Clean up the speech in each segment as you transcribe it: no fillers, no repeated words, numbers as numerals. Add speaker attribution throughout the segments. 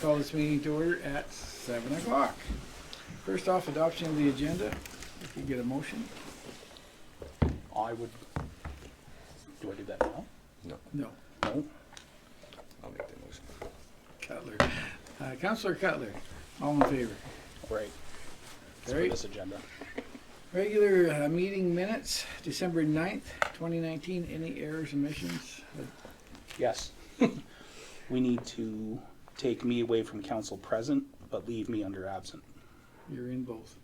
Speaker 1: call this meeting to order at 7 o'clock. First off, adoption of the agenda. If you get a motion.
Speaker 2: I would. Do I do that now?
Speaker 3: No,
Speaker 1: No.
Speaker 2: No.
Speaker 3: I'll make the motion.
Speaker 1: Cutler. Councillor Cutler. All in favor?
Speaker 2: Right. So for
Speaker 1: Right.
Speaker 2: this agenda.
Speaker 1: Regular meeting minutes, December 9th, 2019. Any errors, omissions?
Speaker 2: Yes. We need to take me away from council present, but leave me under absent.
Speaker 1: You're in both.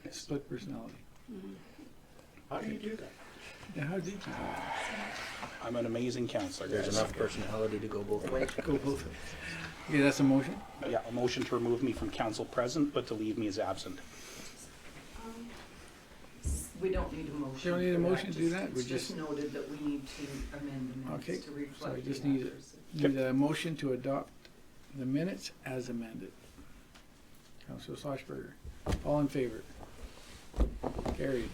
Speaker 2: Yes.
Speaker 1: Split personality.
Speaker 4: How do you do that?
Speaker 1: Yeah, how did you do that?
Speaker 2: I'm an amazing counselor.
Speaker 4: There's
Speaker 2: guys.
Speaker 4: enough personality to go both ways.
Speaker 1: Go both ways. Okay, that's a motion.
Speaker 2: Yeah, a motion to remove me from council present, but to leave me as absent.
Speaker 5: We don't need a motion.
Speaker 1: You don't need a
Speaker 5: for
Speaker 1: motion to do that?
Speaker 5: It's
Speaker 1: We
Speaker 5: just
Speaker 1: just-
Speaker 5: noted that we need to amend the
Speaker 1: Okay,
Speaker 5: minutes to
Speaker 1: so
Speaker 5: reflect.
Speaker 1: we just
Speaker 5: the
Speaker 1: need
Speaker 5: actors.
Speaker 1: Need a motion to adopt the minutes as amended. Councillor Schlossberger. All in favor? Carried.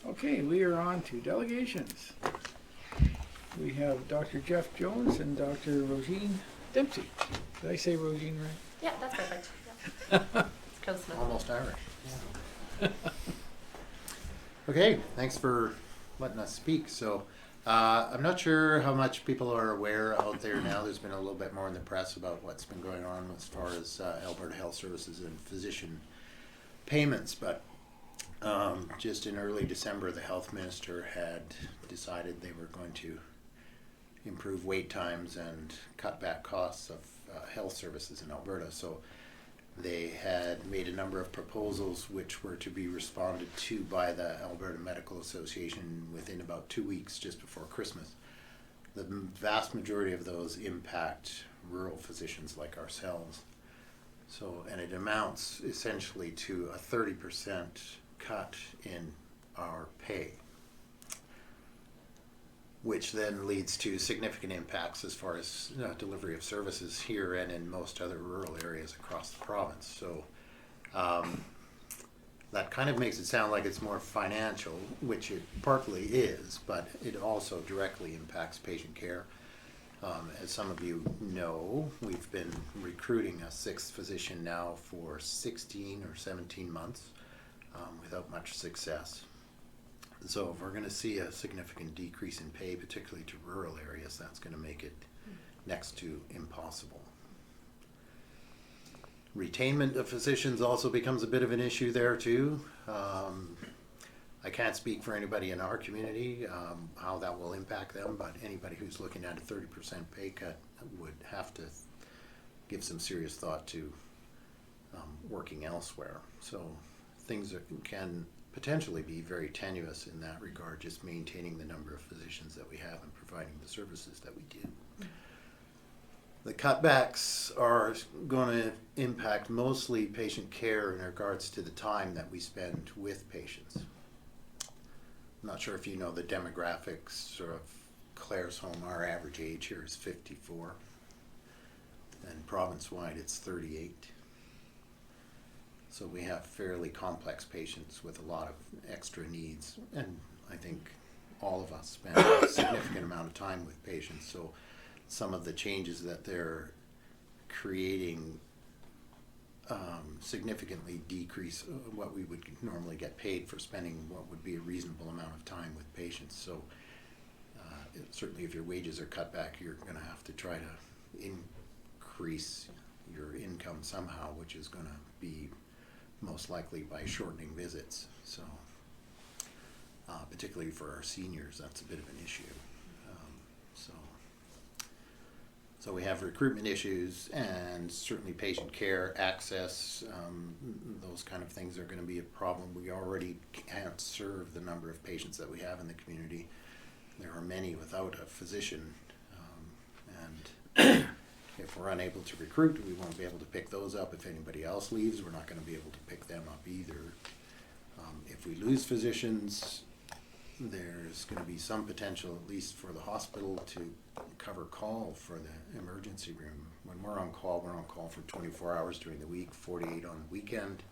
Speaker 1: Okay, we are on to delegations. We have Dr. Jeff Jones and Dr. Rosine Dempsey. Did I say Rosine right?
Speaker 6: Yeah, that's perfect. Yeah. Close enough.
Speaker 4: Almost Irish. Okay, thanks for letting us speak. So, I'm not sure how much people are aware out there now. There's been a little bit more in the press about what's been going on as far as Alberta Health Services and physician payments. But just in early December, the health minister had decided they were going to improve wait times and cut back costs of health services in Alberta. So they had made a number of proposals which were to be responded to by the Alberta Medical Association within about 2 weeks, just before Christmas. The vast majority of those impact rural physicians like ourselves. So, and it amounts essentially to a 30% cut in our pay, which then leads to significant impacts as far as delivery of services here and in most other rural areas across the province. So that kind of makes it sound like it's more financial, which it partly is, but it also directly impacts patient care. As some of you know, we've been recruiting a sixth physician now for 16 or 17 months without much success. So if we're going to see a significant decrease in pay, particularly to rural areas, that's going to make it next to impossible. Retainment of physicians also becomes a bit of an issue there too. I can't speak for anybody in our community how that will impact them, but anybody who's looking at a 30% pay cut would have to give some serious thought to working elsewhere. So things can potentially be very tenuous in that regard, just maintaining the number of physicians that we have and providing the services that we do. The cutbacks are going to impact mostly patient care in regards to the time that we spend with patients. I'm not sure if you know the demographics of Clare's home. Our average age here is 54, and province-wide it's 38. So we have fairly complex patients with a lot of extra needs, and I think all of us spend a significant amount of time with patients. So some of the changes that they're creating significantly decrease what we would normally get paid for spending what would be a reasonable amount of time with patients. So certainly if your wages are cut back, you're going to have to try to increase your income somehow, which is going to be most likely by shortening visits. So particularly for our seniors, that's a bit of an issue. So we have recruitment issues and certainly patient care, access, those kind of things are going to be a problem. We already can't serve the number of patients that we have in the community. There are many without a physician, and if we're unable to recruit, we won't be able to pick those up. If anybody else leaves, we're not going to be able to pick them up either. If we lose physicians, there's going to be some potential, at least for the hospital, to cover call for the emergency room. When we're on call for 24 hours during the week, 48 on the weekend.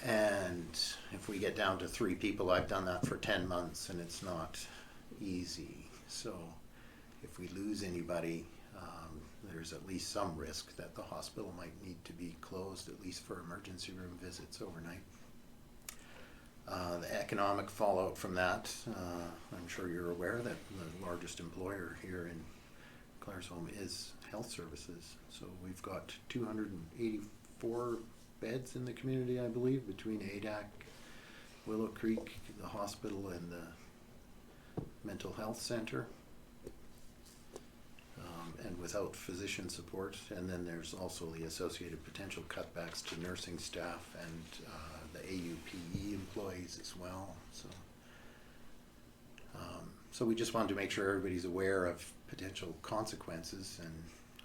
Speaker 4: And if we get down to 3 people, I've done that for 10 months, and it's not easy. So if we lose anybody, there's at least some risk that the hospital might need to be closed, at least for emergency room visits overnight. The economic fallout from that, I'm sure you're aware that the largest employer here in Claresholm is health services. So we've got 284 beds in the community, I believe, between ADAC, Willow Creek, the hospital, and the mental health center. And without physician support, and then there's also the associated potential cutbacks to nursing staff and the AUPE employees as well. So we just wanted to make sure everybody's aware of potential consequences, and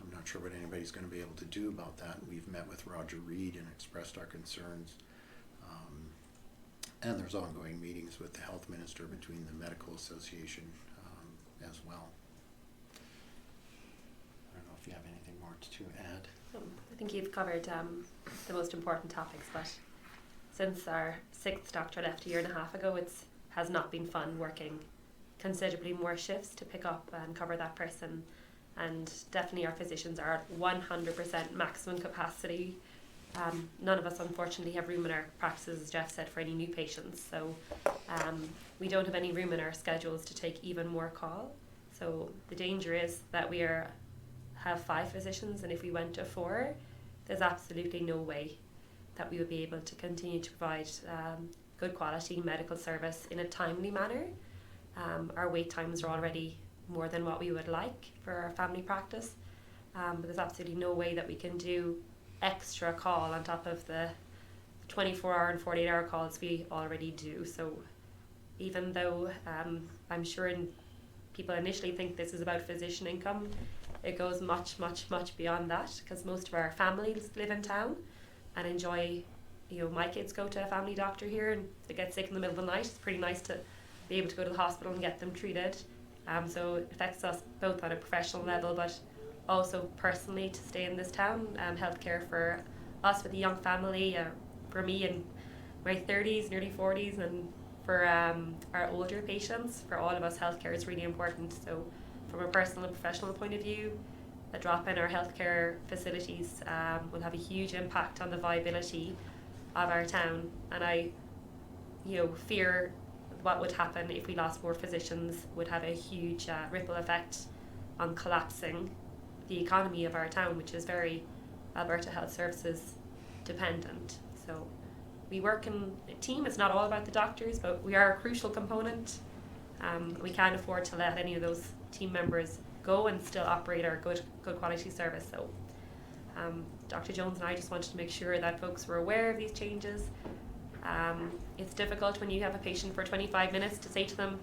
Speaker 4: I'm not sure what anybody's going to be able to do about that. We've met with Roger Reed and expressed our concerns. And there's ongoing meetings with the health minister between the medical association as well. I don't know if you have anything more to add.
Speaker 6: I think you've covered the most important topics, but since our 6th doctor left a year and a half ago, it has not been fun working considerably more shifts to pick up and cover that person, and definitely our physicians are at 100% maximum capacity. None of us unfortunately have room in our practices, as Jeff said, for any new patients, so we don't have any room in our schedules to take even more call. So the danger is that we have 5 physicians, and if we went to 4, there's absolutely no way that we would be able to continue to provide good quality medical service in a timely manner. Our wait times are already more than what we would like for our family practice, but there's absolutely no way that we can do extra call on top of the 24-hour and 48-hour calls we already do. So even though I'm sure people initially think this is about physician income, it goes much, much, much beyond that, because most of our families live in town and enjoy, my kids go to a family doctor here, and they get sick in the middle of the night. It's pretty nice to be able to go to the hospital and get them treated. So it affects us both on a professional level, but also personally to stay in this town. Healthcare for us with a young family, for me in my 30s, nearly 40s, and for our older patients, for all of us, healthcare is really important. So from a personal and professional point of view, a drop in our healthcare facilities will have a huge impact on the viability of our town, and I fear what would happen if we lost more physicians would have a huge ripple effect on collapsing the economy of our town, which is very Alberta Health Services dependent. So we work in a team. It's not all about the doctors, but we are a crucial component. We can't afford to let any of those team members go and still operate our good quality service. So Dr. Jones and I just wanted to make sure that folks were aware of these changes. It's difficult when you have a patient for 25 minutes to say to them,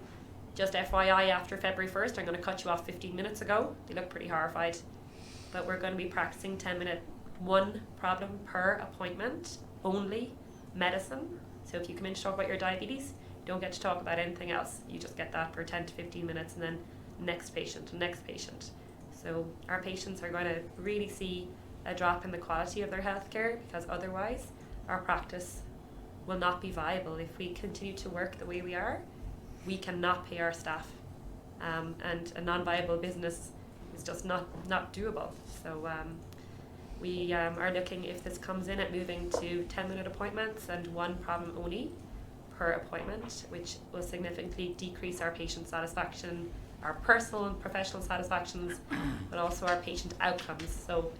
Speaker 6: just FYI, after February 1st, I'm going to cut you off 15 minutes ago. They look pretty horrified. But we're going to be practicing 10-minute, one problem per appointment, only medicine. So if you come in to talk about your diabetes, you don't get to talk about anything else. You just get that for 10 to 15 minutes, and then next patient. So our patients are going to really see a drop in the quality of their healthcare, because otherwise our practice will not be viable. If we continue to work the way we are, we cannot pay our staff, and a non-viable business is just not doable. So we are looking, if this comes in, at moving to 10-minute appointments and one problem only per appointment, which will significantly decrease our patient satisfaction, our personal and professional satisfactions, but also our patient outcomes. So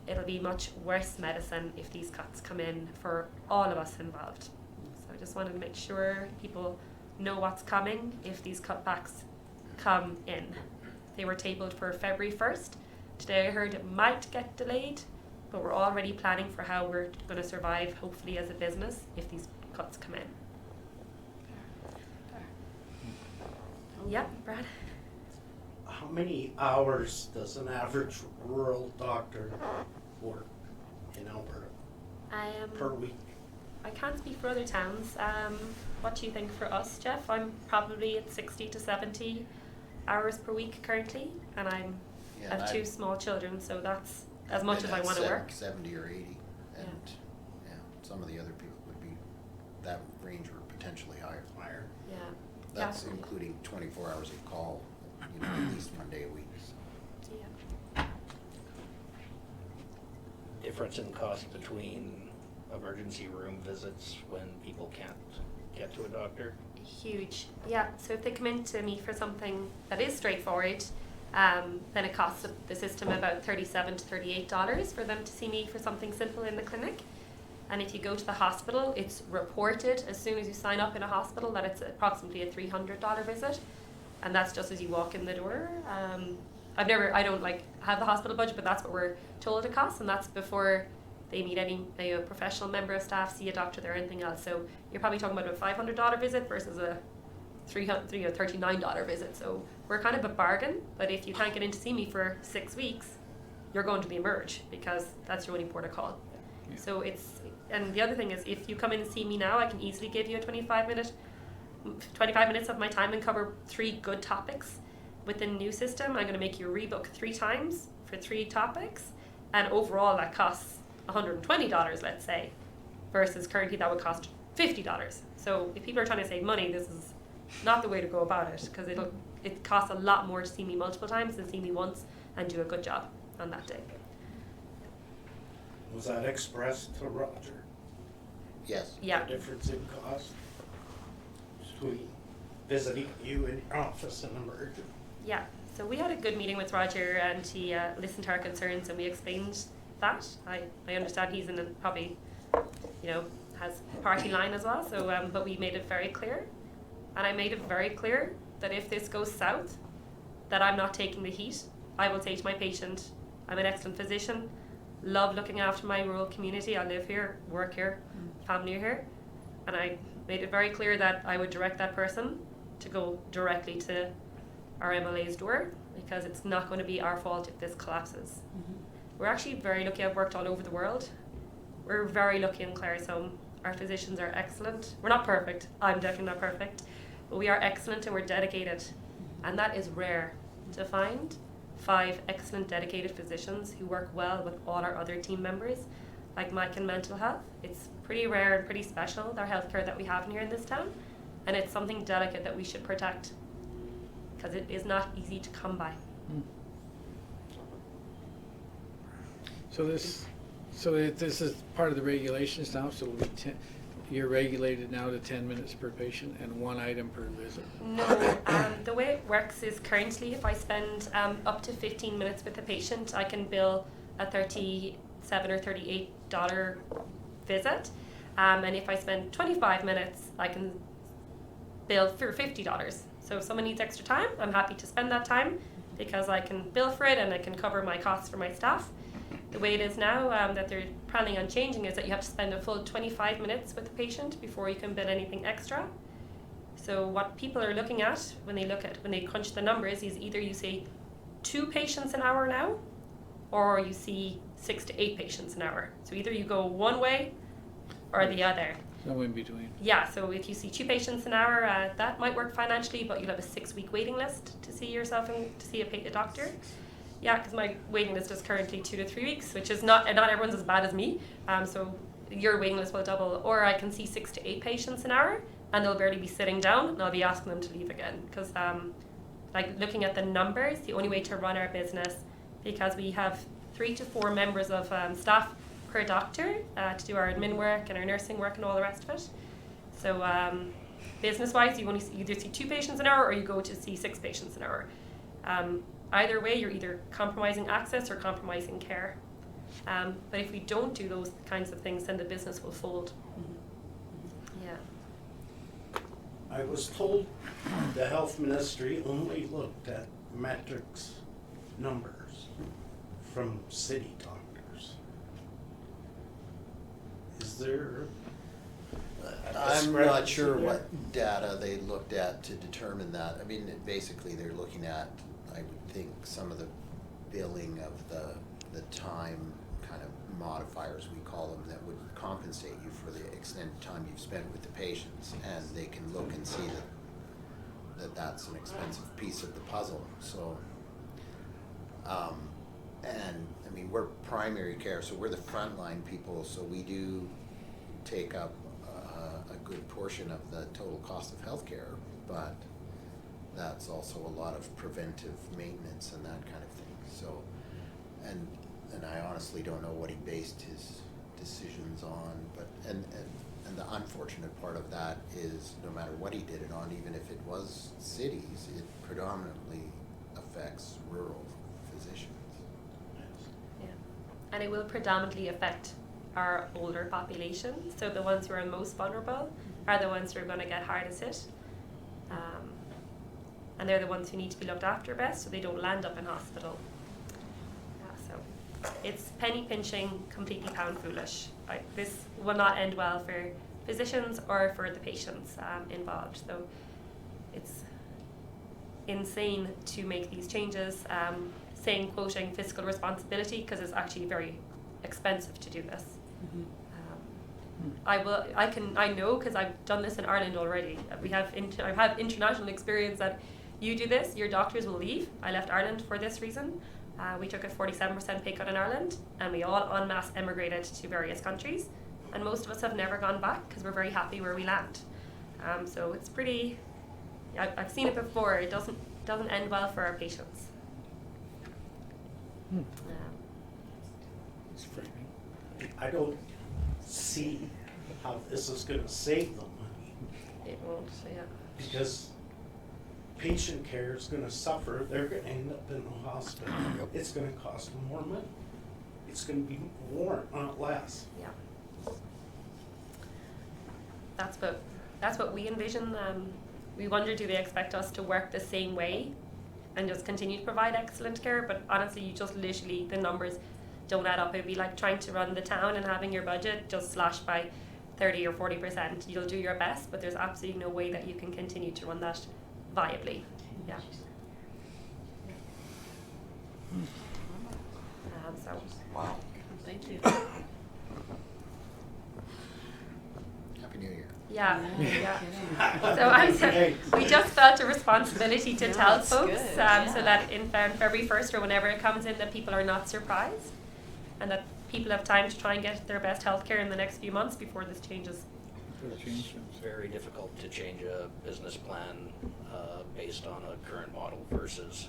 Speaker 6: it'll be much worse medicine if these cuts come in for all of us involved. So I just wanted to make sure people know what's coming if these cutbacks come in. They were tabled for February 1st. Today I heard it might get delayed, but we're already planning for how we're going to survive, hopefully, as a business if these cuts come in. Yep, Brad?
Speaker 7: How many hours does an average rural doctor work in Alberta per week?
Speaker 6: I can't speak for other towns. What do you think for us, Jeff? I'm probably at 60 to 70 hours per week currently, and I have 2 small children, so that's as much as I want to work.
Speaker 4: 70 or 80, and some of the other people would be that range or potentially higher.
Speaker 6: Yeah.
Speaker 4: That's including 24 hours of call, at least one day a week.
Speaker 7: difference in cost between emergency room visits when people can't get to a doctor?
Speaker 6: Huge. Yeah, so if they come in to me for something that is straightforward, then it costs the system about $37 to $38 for them to see me for something simple in the clinic. And if you go to the hospital, it's reported as soon as you sign up in a hospital that it's approximately a $300 visit, and that's just as you walk in the door. I don't have the hospital budget, but that's what we're told it costs, and that's before they meet a professional member of staff, see a doctor or anything else. So you're probably talking about a $500 visit versus a $39 visit. So we're kind of a bargain, but if you can't get in to see me for 6 weeks, you're going to the Emerge because that's your only port of call.
Speaker 1: Yeah.
Speaker 6: So and the other thing is, if you come in and see me now, I can easily give you a 25 minutes of my time and cover 3 good topics. With the new system, I'm going to make you rebook 3 times for 3 topics, and overall that costs $120, let's say, versus currently that would cost $50. So if people are trying to save money, this is not the way to go about it, because it costs a lot more to see me multiple times than see me once and do a good job on that day.
Speaker 7: Was that expressed to Roger?
Speaker 4: Yes.
Speaker 6: Yeah.
Speaker 7: The difference in cost between visiting you in your office and Emerge?
Speaker 6: Yeah, so we had a good meeting with Roger, and he listened to our concerns, and we explained that. I understand he's probably, has party line as well, so but we made it very clear, and I made it very clear that if this goes south, that I'm not taking the heat. I will say to my patient, I'm an excellent physician, love looking after my rural community, I live here, work here, family here, and I made it very clear that I would direct that person to go directly to our MLA's door, because it's not going to be our fault if this collapses. We're actually very lucky. I've worked all over the world. We're very lucky in Claresholm. Our physicians are excellent. We're not perfect. I'm definitely not perfect. But we are excellent and we're dedicated. And that is rare to find. 5 excellent dedicated physicians who work well with all our other team members, like Mike in mental health. It's pretty rare and pretty special, our healthcare that we have here in this town. And it's something delicate that we should protect, because it is not easy to come by.
Speaker 1: So this is part of the regulations now, so it'll be you're regulated now to 10 minutes per patient and 1 item per visit.
Speaker 6: No, the way it works is currently if I spend up to 15 minutes with a patient, I can bill a $37 or $38 visit. And if I spend 25 minutes, I can bill for $50. So if someone needs extra time, I'm happy to spend that time because I can bill for it and I can cover my costs for my staff. The way it is now that they're planning on changing is that you have to spend a full 25 minutes with the patient before you can bill anything extra. So what people are looking at when they crunch the numbers is either you see 2 patients an hour now, or you see 6 to 8 patients an hour. So either you go one way or the other.
Speaker 1: No in between.
Speaker 6: Yeah, so if you see 2 patients an hour, that might work financially, but you'll have a 6-week waiting list to see yourself and to see a doctor. Yeah, because my waiting list is currently 2 to 3 weeks, which is not everyone's as bad as me. So your waiting list will double. Or I can see 6 to 8 patients an hour, and they'll barely be sitting down, and I'll be asking them to leave again. Because looking at the numbers, the only way to run our business, because we have 3 to 4 members of staff per doctor to do our admin work and our nursing work and all the rest of it. So business-wise, you either see 2 patients an hour or you go to see 6 patients an hour. Either way, you're either compromising access or compromising care. But if we don't do those kinds of things, then the business will fold. Yeah.
Speaker 7: I was told the health ministry only looked at metrics numbers from city doctors. Is there
Speaker 4: I'm not sure what data they looked at to determine that. I mean, basically they're looking at, I would think, some of the billing of the time kind of modifiers, we call them, that would compensate you for the extended time you've spent with the patients, and they can look and see that that's an expensive piece of the puzzle. So, and I mean, we're primary care, so we're the frontline people, so we do take up a good portion of the total cost of healthcare, but that's also a lot of preventive maintenance and that kind of thing. So, and and I honestly don't know what he based his decisions on, but, and the unfortunate part of that is no matter what he did it on, even if it was cities, it predominantly affects rural physicians.
Speaker 6: Yeah. And it will predominantly affect our older population. So the ones who are most vulnerable are the ones who are going to get hardest hit. And they're the ones who need to be looked after best so they don't land up in hospital. So it's penny pinching, completely pound foolish. This will not end well for physicians or for the patients involved. So it's insane to make these changes, quoting fiscal responsibility, because it's actually very expensive to do this. I know because I've done this in Ireland already. I have international experience that you do this, your doctors will leave. I left Ireland for this reason. We took a 47% pay cut in Ireland, and we all en masse emigrated to various countries, and most of us have never gone back because we're very happy where we land. So it's pretty. I've seen it before. It doesn't end well for our patients.
Speaker 1: It's frightening.
Speaker 7: I don't see how this is gonna save them money,
Speaker 6: It won't, yeah.
Speaker 7: because patient care is gonna suffer, they're gonna end up in the hospital. It's gonna cost them more money. It's gonna be more, not less.
Speaker 6: Yeah. That's what we envision. We wonder, do they expect us to work the same way and just continue to provide excellent care? But honestly, you just literally, the numbers don't add up. It'd be like trying to run the town and having your budget just slashed by 30 or 40%. You'll do your best, but there's absolutely no way that you can continue to run that viably. Yeah. So.
Speaker 3: Wow.
Speaker 5: Thank you.
Speaker 4: Happy New Year.
Speaker 6: Yeah. So we just felt a responsibility to tell
Speaker 5: that's
Speaker 6: folks
Speaker 5: good,
Speaker 6: so that in February 1st or whenever it comes in, that people are not surprised and that people have time to try and get their best health care in the next few months before this changes.
Speaker 8: It's very difficult to change a business plan based on a current model versus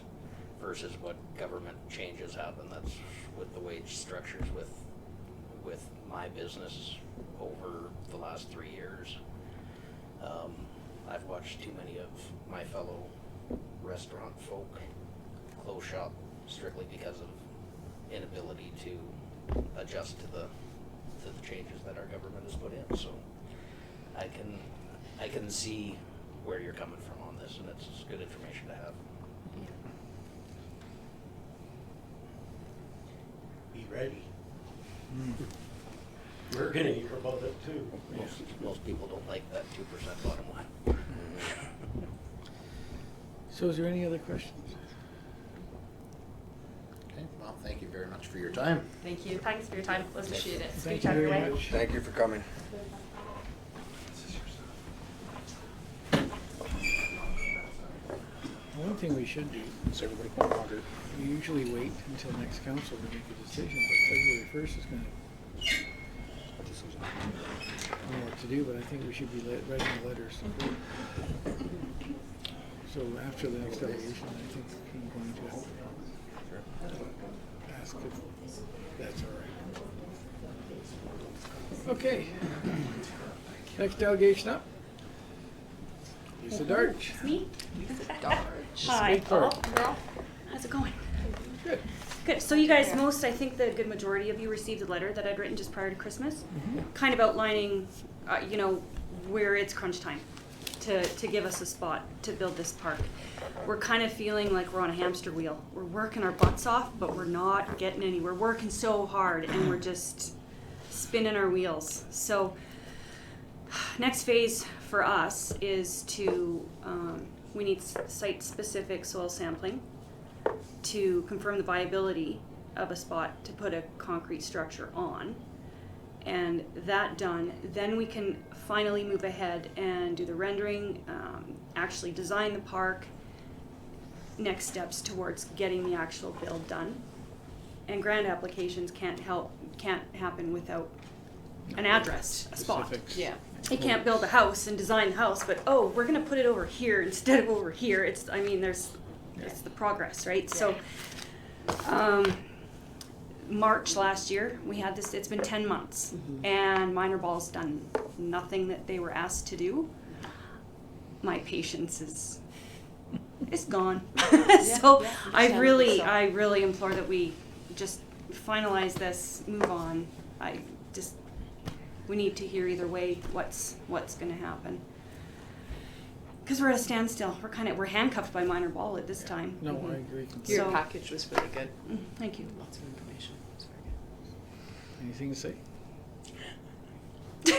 Speaker 8: what government changes happen. That's with the wage structures with my business over the last 3 years. I've watched too many of my fellow restaurant folk close shop strictly because of inability to adjust to the changes that our government has put in. So I can see where you're coming from on this, and it's good information to have.
Speaker 7: Be ready. We're gonna hear about it too.
Speaker 8: Most people don't like that 2% bottom line.
Speaker 1: So is there any other questions?
Speaker 4: Okay, well, thank you very much for your time.
Speaker 5: Thank you.
Speaker 6: Thank for your time.
Speaker 5: Appreciate it.
Speaker 1: Thank
Speaker 6: to
Speaker 1: you
Speaker 6: have your
Speaker 1: very
Speaker 6: way.
Speaker 1: much.
Speaker 3: Thank you for coming.
Speaker 1: One thing we should do,
Speaker 2: Is everybody no longer?
Speaker 1: we usually wait until next council to make a decision, but February 1st is gonna, I don't know what to do, but I think we should be writing a letter of support. So after the next delegation, I think I'm going to ask if that's all right. Okay. Next delegation up. Lisa Darch.
Speaker 9: Me?
Speaker 1: Hi.
Speaker 9: Hi, Paul. How's it going?
Speaker 1: Good.
Speaker 9: Good. So you guys, I think the good majority of you received a letter that I'd written just prior to Christmas, kind of outlining, where it's crunch time to give us a spot to build this park. We're kind of feeling like we're on a hamster wheel. We're working our butts off, but we're not getting any. We're working so hard, and we're just spinning our wheels. So next phase for us is to, we need site-specific soil sampling to confirm the viability of a spot to put a concrete structure on. And that done, then we can finally move ahead and do the rendering, actually design the park, next steps towards getting the actual build done. And grant applications can't happen without an address, a spot.
Speaker 1: Specifics.
Speaker 5: Yeah.
Speaker 9: You can't build a house and design the house, but we're gonna put it over here instead of over here. It's the progress, right? So, March last year, we had this, it's been 10 months, and Minor Ball's done nothing that they were asked to do. My patience is gone. So
Speaker 5: yeah,
Speaker 9: I
Speaker 5: understandably
Speaker 9: really
Speaker 5: so.
Speaker 9: implore that we just finalize this, move on. We need to hear either way what's gonna happen. Because we're at a standstill. We're handcuffed by Minor Ball at this time.
Speaker 1: No, I agree completely.
Speaker 5: Your
Speaker 9: So-
Speaker 5: package was really good.
Speaker 9: Thank you.
Speaker 5: Lots of information. It's very
Speaker 1: Anything to say?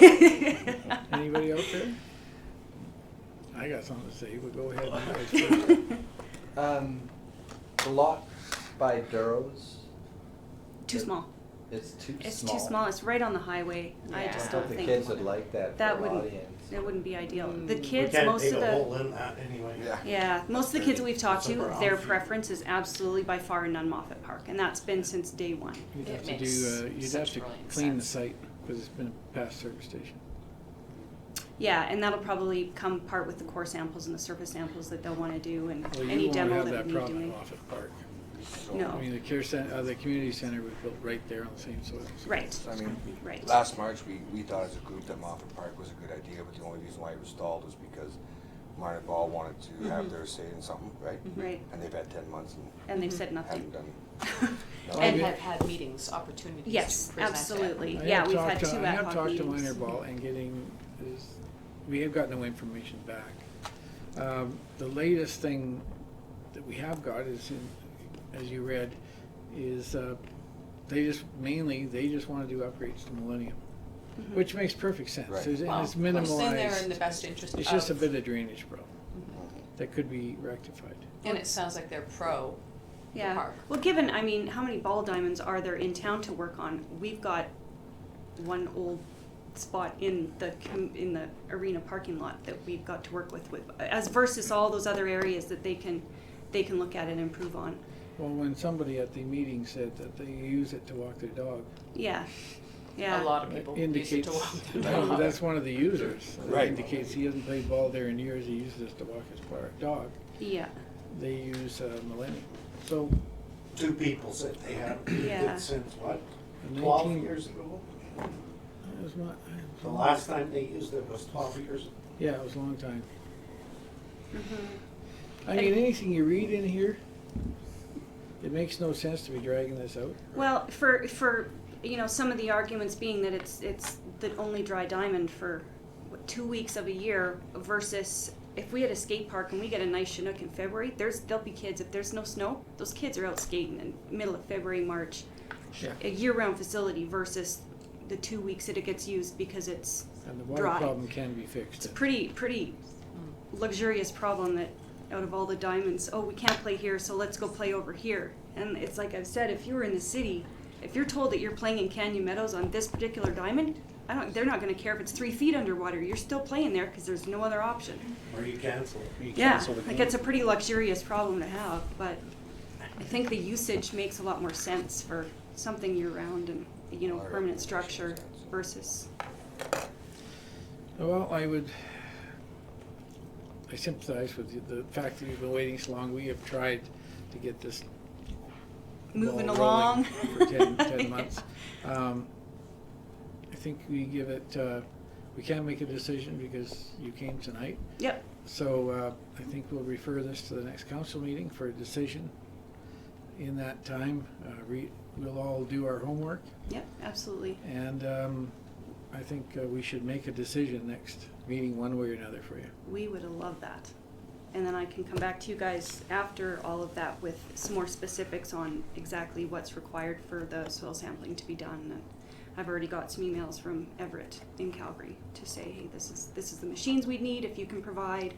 Speaker 9: Yeah.
Speaker 1: Anybody out there? I got something to say, but go ahead. You guys first.
Speaker 10: The lot by Duros,
Speaker 9: Too small.
Speaker 10: it's too
Speaker 9: It's
Speaker 10: small.
Speaker 9: too small. It's right on the highway. I
Speaker 5: Yeah.
Speaker 9: just
Speaker 10: I
Speaker 9: don't
Speaker 10: thought the
Speaker 9: think
Speaker 10: kids would like that
Speaker 9: that
Speaker 10: for
Speaker 9: wouldn't.
Speaker 10: audience.
Speaker 9: It wouldn't be ideal.
Speaker 5: Mm.
Speaker 9: The
Speaker 7: We
Speaker 9: kids,
Speaker 7: can't
Speaker 9: most
Speaker 7: dig
Speaker 9: of
Speaker 7: a
Speaker 9: the
Speaker 7: hole in that anyway.
Speaker 9: yeah, most of the kids we've talked to,
Speaker 7: Super
Speaker 9: their
Speaker 7: awesome.
Speaker 9: preference is absolutely by far Nunn Moffat Park, and that's been since day one.
Speaker 1: You'd
Speaker 5: It
Speaker 1: have to
Speaker 5: makes
Speaker 1: do, you'd
Speaker 5: such
Speaker 1: have to
Speaker 5: brilliant
Speaker 1: clean the
Speaker 5: sense.
Speaker 1: site, because it's been a past service station.
Speaker 9: Yeah, and that'll probably come part with the core samples and the surface samples that they'll want to do, and
Speaker 1: Well,
Speaker 9: any
Speaker 1: you won't
Speaker 9: demo
Speaker 1: have
Speaker 9: that
Speaker 1: that
Speaker 9: we need
Speaker 1: problem
Speaker 9: doing.
Speaker 1: at Moffett Park.
Speaker 9: No.
Speaker 1: I mean, the care center, the community center was built right there on the same soil.
Speaker 9: Right.
Speaker 3: I mean,
Speaker 9: Right.
Speaker 3: last March, we thought as a group that Moffett Park was a good idea, but the only reason why it was stalled was because Minor Ball wanted to have their say in something, right?
Speaker 9: Right.
Speaker 3: And they've had 10 months
Speaker 9: And they've said
Speaker 3: and
Speaker 9: nothing.
Speaker 3: haven't done.
Speaker 1: Well,
Speaker 5: And
Speaker 1: I
Speaker 5: have had meetings, opportunities
Speaker 9: Yes,
Speaker 5: to present it.
Speaker 9: absolutely.
Speaker 1: I
Speaker 9: Yeah,
Speaker 1: have
Speaker 9: we've
Speaker 1: talked
Speaker 9: had
Speaker 1: to-
Speaker 9: 2
Speaker 1: I
Speaker 9: ad
Speaker 1: have
Speaker 9: hoc
Speaker 1: talked to
Speaker 9: meetings.
Speaker 1: Minor Ball and we have got no information back. The latest thing that we have got is, as you read, is they just want to do upgrades to Millennium, which makes perfect sense.
Speaker 3: Right.
Speaker 1: There's- and
Speaker 5: Well,
Speaker 1: it's
Speaker 5: of course, then they're in the
Speaker 1: minimalized.
Speaker 5: best interest
Speaker 1: It's just a
Speaker 5: of-
Speaker 1: bit of drainage problem that could be rectified.
Speaker 5: And it sounds like they're pro the
Speaker 9: Yeah.
Speaker 5: park.
Speaker 9: Well, given, I mean, how many ball diamonds are there in town to work on? We've got one old spot in the arena parking lot that we've got to work with, as versus all those other areas that they can look at and improve on.
Speaker 1: Well, when somebody at the meeting said that they use it to walk their dog,
Speaker 9: Yeah.
Speaker 5: A
Speaker 9: Yeah.
Speaker 5: lot of people use it
Speaker 1: indicates,
Speaker 5: to walk their
Speaker 1: no,
Speaker 5: dog.
Speaker 1: that's one of the users. It
Speaker 3: Right.
Speaker 1: indicates he hasn't played ball there in years, he uses it to walk his dog.
Speaker 9: Yeah.
Speaker 1: They use Millennium. So,
Speaker 7: 2 people said they haven't used
Speaker 9: Yeah.
Speaker 7: it since what,
Speaker 1: in
Speaker 7: 12
Speaker 1: 19
Speaker 7: years ago?
Speaker 1: It was not,
Speaker 7: The last time they used it was 12 years ago.
Speaker 1: yeah, it was a long time.
Speaker 9: Mm-hmm.
Speaker 1: I mean, anything you read in here, it makes no sense to be dragging this out.
Speaker 9: Well, for some of the arguments being that it's the only dry diamond for 2 weeks of a year versus if we had a skate park and we get a nice Chinook in February, there'll be kids. If there's no snow, those kids are out skating in middle of February, March,
Speaker 1: Yeah.
Speaker 9: a year-round facility versus the 2 weeks that it gets used because it's
Speaker 1: And the water
Speaker 9: dry.
Speaker 1: problem can be fixed.
Speaker 9: It's a pretty luxurious problem that out of all the diamonds, oh, we can't play here, so let's go play over here. And it's like I've said, if you were in the city, if you're told that you're playing in Canyon Meadows on this particular diamond, they're not going to care if it's 3 feet underwater. You're still playing there because there's no other option.
Speaker 7: Or you cancel it.
Speaker 2: You
Speaker 9: Yeah,
Speaker 2: cancel the
Speaker 9: like
Speaker 2: game.
Speaker 9: it's a pretty luxurious problem to have, but I think the usage makes a lot more sense for something year-round and, permanent structure versus.
Speaker 1: Well, I sympathize with the fact that you've been waiting so long. We have tried to get this
Speaker 9: Moving
Speaker 1: ball
Speaker 9: along.
Speaker 1: rolling for 10 months. I think we give it, we can't make a decision because you came tonight.
Speaker 9: Yep.
Speaker 1: So I think we'll refer this to the next council meeting for a decision. In that time, we'll all do our homework,
Speaker 9: Yep, absolutely.
Speaker 1: and I think we should make a decision next meeting one way or another for you.
Speaker 9: We would have loved that. And then I can come back to you guys after all of that with some more specifics on exactly what's required for the soil sampling to be done. And I've already got some emails from Everett in Calgary to say, hey, this is the machines we'd need if you can provide.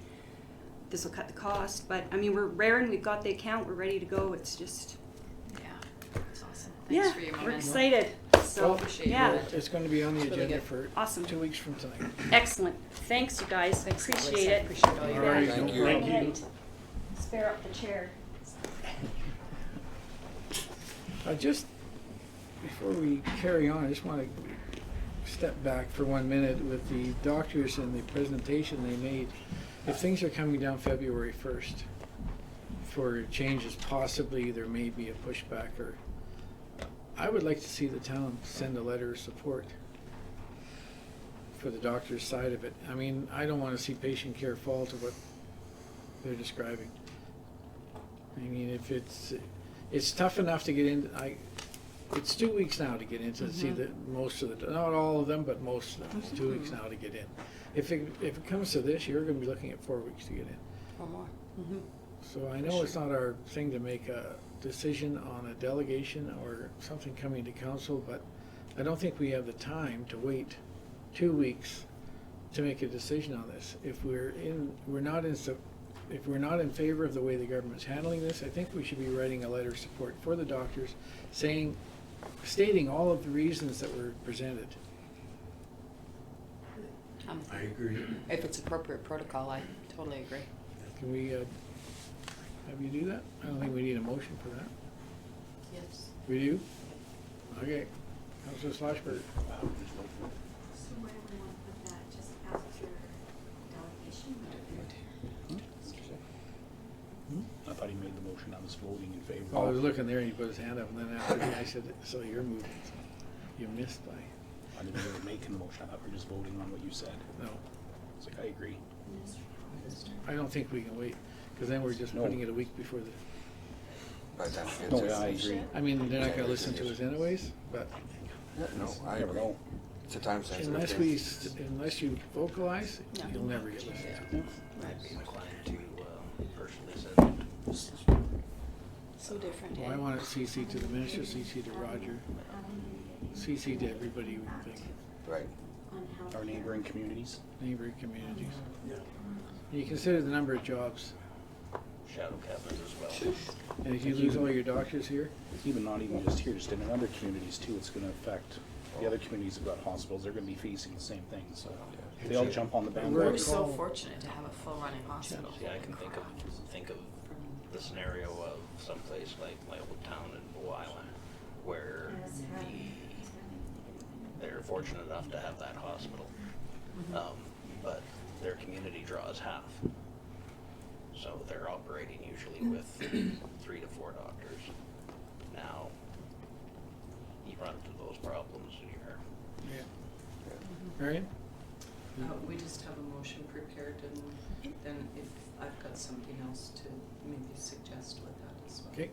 Speaker 9: This will cut the cost. But I mean, we're raring, we've got the account, we're ready to go. It's just,
Speaker 5: Yeah, that's awesome. Thanks for your
Speaker 9: we're
Speaker 5: momentum.
Speaker 9: excited. So,
Speaker 5: appreciate
Speaker 9: yeah,
Speaker 5: it.
Speaker 1: It's going to be on the
Speaker 5: It's really
Speaker 1: agenda
Speaker 5: good.
Speaker 1: for
Speaker 9: awesome.
Speaker 1: 2 weeks from tonight.
Speaker 9: Excellent. Thanks, you guys.
Speaker 5: Thanks,
Speaker 9: Appreciate
Speaker 5: Lisa.
Speaker 9: it.
Speaker 5: Appreciate all your
Speaker 1: All right,
Speaker 5: work.
Speaker 3: Thank you.
Speaker 7: Thank you.
Speaker 9: Right. Spare up the chair.
Speaker 1: Just before we carry on, I just want to step back for 1 minute with the doctors and the presentation they made. If things are coming down February 1st for changes, possibly there may be a pushback, or I would like to see the town send a letter of support for the doctor's side of it. I mean, I don't wanna see patient care fall to what they're describing. I mean, if it's tough enough to get in, it's 2 weeks now to get in to see the, most of the, not all of them, but most of them. It's 2 weeks now to get in. If it comes to this, you're gonna be looking at 4 weeks to get in.
Speaker 5: Or more.
Speaker 1: So I know it's not our thing to make a decision on a delegation or something coming to council, but I don't think we have the time to wait 2 weeks to make a decision on this. If we're not in favor of the way the government's handling this, I think we should be writing a letter of support for the doctors, stating all of the reasons that were presented.
Speaker 7: I agree.
Speaker 5: If it's appropriate protocol, I totally agree.
Speaker 1: Can we, have you do that? I don't think we need a motion for that.
Speaker 5: Yes.
Speaker 1: We do? Okay. Councilor Schlossberg.
Speaker 11: So where do we want to put that, just after delegation?
Speaker 2: I thought he made the motion, I was voting in favor.
Speaker 1: Oh, I was looking there and he put his hand up, and then after me, I said, so you're moving. You missed by,
Speaker 2: I didn't really making the motion, I thought we were just voting on what you said.
Speaker 1: no.
Speaker 2: It's like, I agree.
Speaker 1: I don't think we can wait, because then we're just
Speaker 2: No.
Speaker 1: putting it a week before the,
Speaker 3: By the time we get
Speaker 2: No,
Speaker 3: to
Speaker 2: yeah, I
Speaker 3: it.
Speaker 2: agree.
Speaker 1: I mean, they're not gonna listen to us anyways, but
Speaker 3: No, I
Speaker 2: Never
Speaker 3: agree.
Speaker 2: know.
Speaker 3: It's a time sensitive
Speaker 1: unless
Speaker 3: thing.
Speaker 1: unless you vocalize,
Speaker 5: No.
Speaker 1: you'll never get listened to.
Speaker 8: I'd be inclined to personally send it.
Speaker 5: So different,
Speaker 1: Well, I want it CC to the minister, CC to Roger, CC to everybody, we think,
Speaker 3: Right.
Speaker 2: Our neighboring communities.
Speaker 1: neighboring communities. You consider the number of jobs,
Speaker 8: Shadow cabinets as well.
Speaker 1: and if you lose all your doctors here,
Speaker 2: Even not even just here, just in other communities too, it's gonna affect the other communities that got hospitals, they're gonna be facing the same thing, so. They all jump on the
Speaker 5: We're
Speaker 2: bandwagon.
Speaker 5: so fortunate to have a full running hospital.
Speaker 8: See, I can think of the scenario of someplace like my old town in Blue Island, where they're fortunate enough to have that hospital. But their community draws half. So they're operating usually with 3 to 4 doctors. Now, you run into those problems here.
Speaker 1: yeah. Marion?
Speaker 12: We just have a motion prepared, and then if I've got something else to maybe suggest with that as well.
Speaker 1: Okay,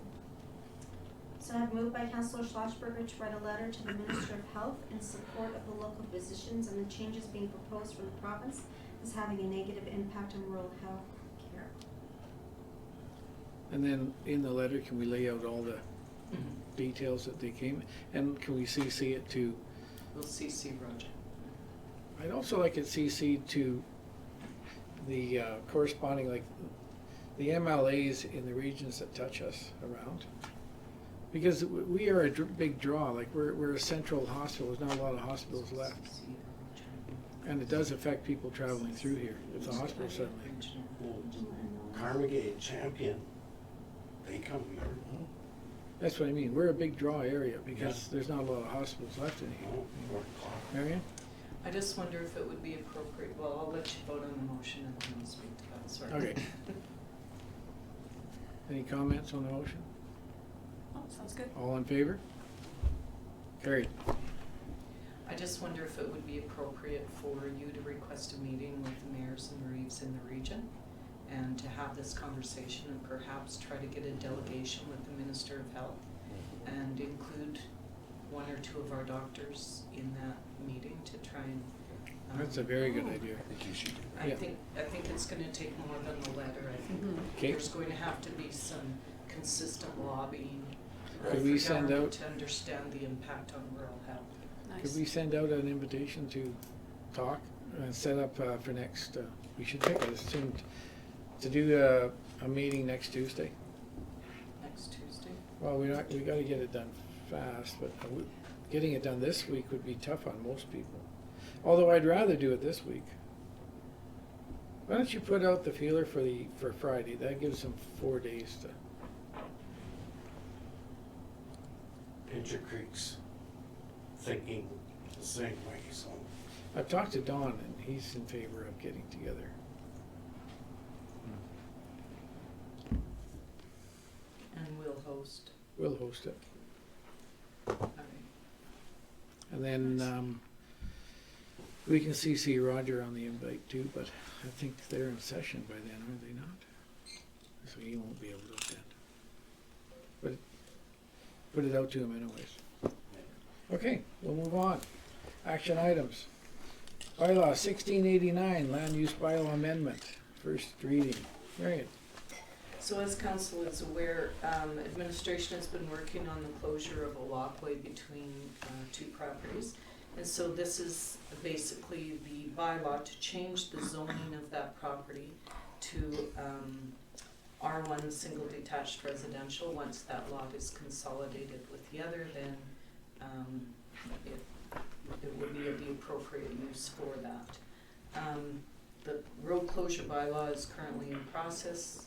Speaker 11: So I've moved by Councillor Schlossberger to write a letter to the Minister of Health in support of the local physicians and the changes being proposed for the province is having a negative impact on rural health care.
Speaker 1: and then in the letter, can we lay out all the details that they came, and can we CC it to,
Speaker 12: We'll CC Roger.
Speaker 1: I'd also like it CC to the corresponding, like, the MLAs in the regions that touch us around. Because we are a big draw, like, we're a central hospital, there's not a lot of hospitals left. And it does affect people traveling through here, if the hospital suddenly.
Speaker 7: Carmigate, Champion, they come here.
Speaker 1: That's what I mean, we're a big draw area, because there's not a lot of hospitals left in here. Marion?
Speaker 12: I just wonder if it would be appropriate, well, I'll let you vote on the motion and then I'll speak to that, sorry.
Speaker 1: Okay. Any comments on the motion?
Speaker 5: Oh, sounds good.
Speaker 1: All in favor? Carried.
Speaker 12: I just wonder if it would be appropriate for you to request a meeting with the mayors and reeves in the region and to have this conversation and perhaps try to get a delegation with the Minister of Health and include 1 or 2 of our doctors in that meeting to try and.
Speaker 1: That's a very good idea.
Speaker 3: I think you should do
Speaker 12: I
Speaker 1: Yeah.
Speaker 12: think it's gonna take more than the letter. I think
Speaker 1: Okay.
Speaker 12: there's going to have to be some consistent lobbying
Speaker 1: Could
Speaker 12: for
Speaker 1: we send
Speaker 12: government
Speaker 1: out-
Speaker 12: to understand the impact on rural health.
Speaker 5: Nice.
Speaker 1: Could we send out an invitation to talk and set up for next, we should pick it soon, to do a meeting next Tuesday?
Speaker 12: Next Tuesday.
Speaker 1: Well, we gotta get it done fast, but getting it done this week would be tough on most people. Although I'd rather do it this week. Why don't you put out the feeler for Friday? That gives them 4 days to,
Speaker 7: Pincher Creek's thinking the same way, so.
Speaker 1: I've talked to Don and he's in favor of getting together.
Speaker 12: And we'll host.
Speaker 1: We'll host it.
Speaker 12: I
Speaker 1: And then, we can CC Roger on the invite too, but I think they're in session by then, are they not? So he won't be able to attend. But put it out to him anyways. Okay, we'll move on. Action items. Bylaw 1689, land use bylaw amendment, first reading. Marion.
Speaker 12: So as council is aware, administration has been working on the closure of a walkway between two properties. And so this is basically the bylaw to change the zoning of that property to R1 single detached residential. Once that lot is consolidated with the other, then it would be the appropriate use for that. The road closure bylaw is currently in process.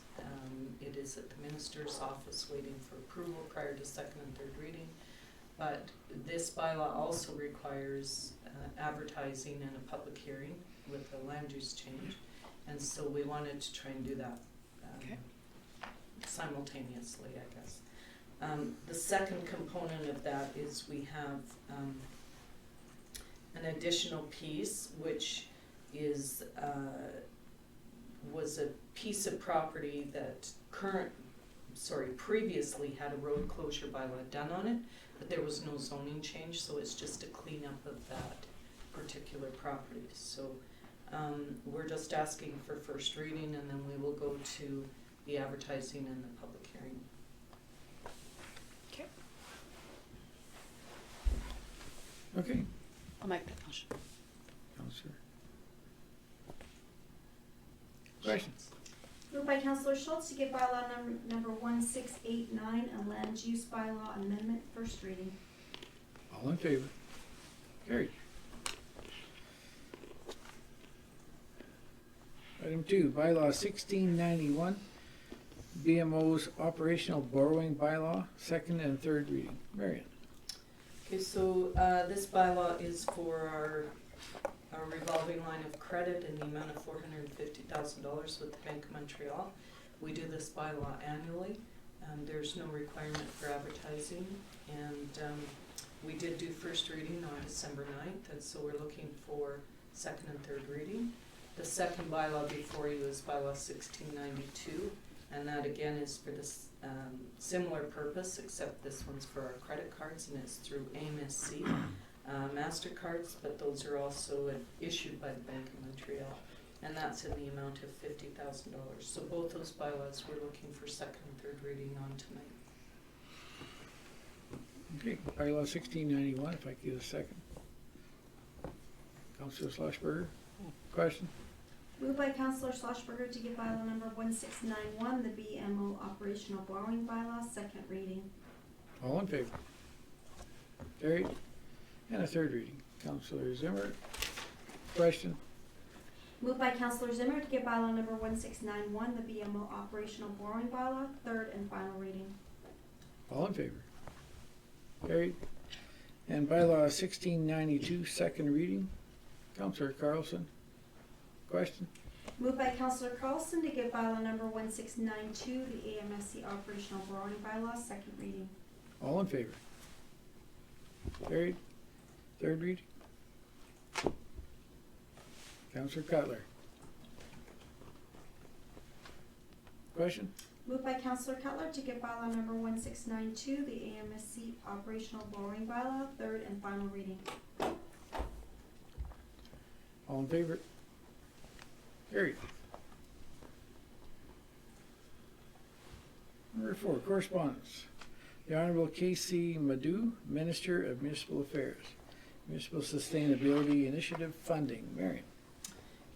Speaker 12: It is at the minister's office waiting for approval prior to second and third reading. But this bylaw also requires advertising and a public hearing with a land use change. And so we wanted to try and do that simultaneously, I guess. The second component of that is we have an additional piece, which is was a piece of property that previously had a road closure bylaw done on it, but there was no zoning change, so it's just a cleanup of that particular property. So we're just asking for first reading, and then we will go to the advertising and the public hearing.
Speaker 1: Okay.
Speaker 5: I'll make that motion.
Speaker 1: Counselor. Questions?
Speaker 11: Moved by Councillor Schultz to give bylaw number 1689, a land use bylaw amendment, first reading.
Speaker 1: All in favor? Carried. Item 2, bylaw 1691, BMO's operational borrowing bylaw, second and third reading. Marion.
Speaker 12: Okay, so this bylaw is for our revolving line of credit in the amount of $450,000 with the Bank of Montreal. We do this bylaw annually. There's no requirement for advertising, and we did do first reading on December 9th, and so we're looking for second and third reading. The second bylaw before you is bylaw 1692, and that again is for this similar purpose, except this one's for our credit cards, and it's through AMSC MasterCards, but those are also issued by the Bank of Montreal, and that's in the amount of $50,000. So both those bylaws we're looking for second and third reading on tonight.
Speaker 1: Okay, bylaw 1691, if I could get a second. Councillor Schlossberger, question?
Speaker 11: Moved by Councillor Schlossberger to give bylaw number 1691, the BMO operational borrowing bylaw, second reading.
Speaker 1: All in favor? Carried. And a third reading. Councillor Zimmer, question?
Speaker 11: Moved by Councillor Zimmer to give bylaw number 1691, the BMO operational borrowing bylaw, third and final reading.
Speaker 1: All in favor? Carried. And bylaw 1692, second reading. Councillor Carlson, question?
Speaker 11: Moved by Councillor Carlson to give bylaw number 1692, the AMSC operational borrowing bylaw, second reading.
Speaker 1: All in favor? Carried. Third reading. Councillor Cutler. Question?
Speaker 11: Moved by Councillor Cutler to give bylaw number 1692, the AMSC operational borrowing bylaw, third and final reading.
Speaker 1: All in favor? Carried. Number 4, correspondence. The Honorable K.C. Madhu, Minister of Municipal Affairs. Municipal Sustainability Initiative funding. Marion.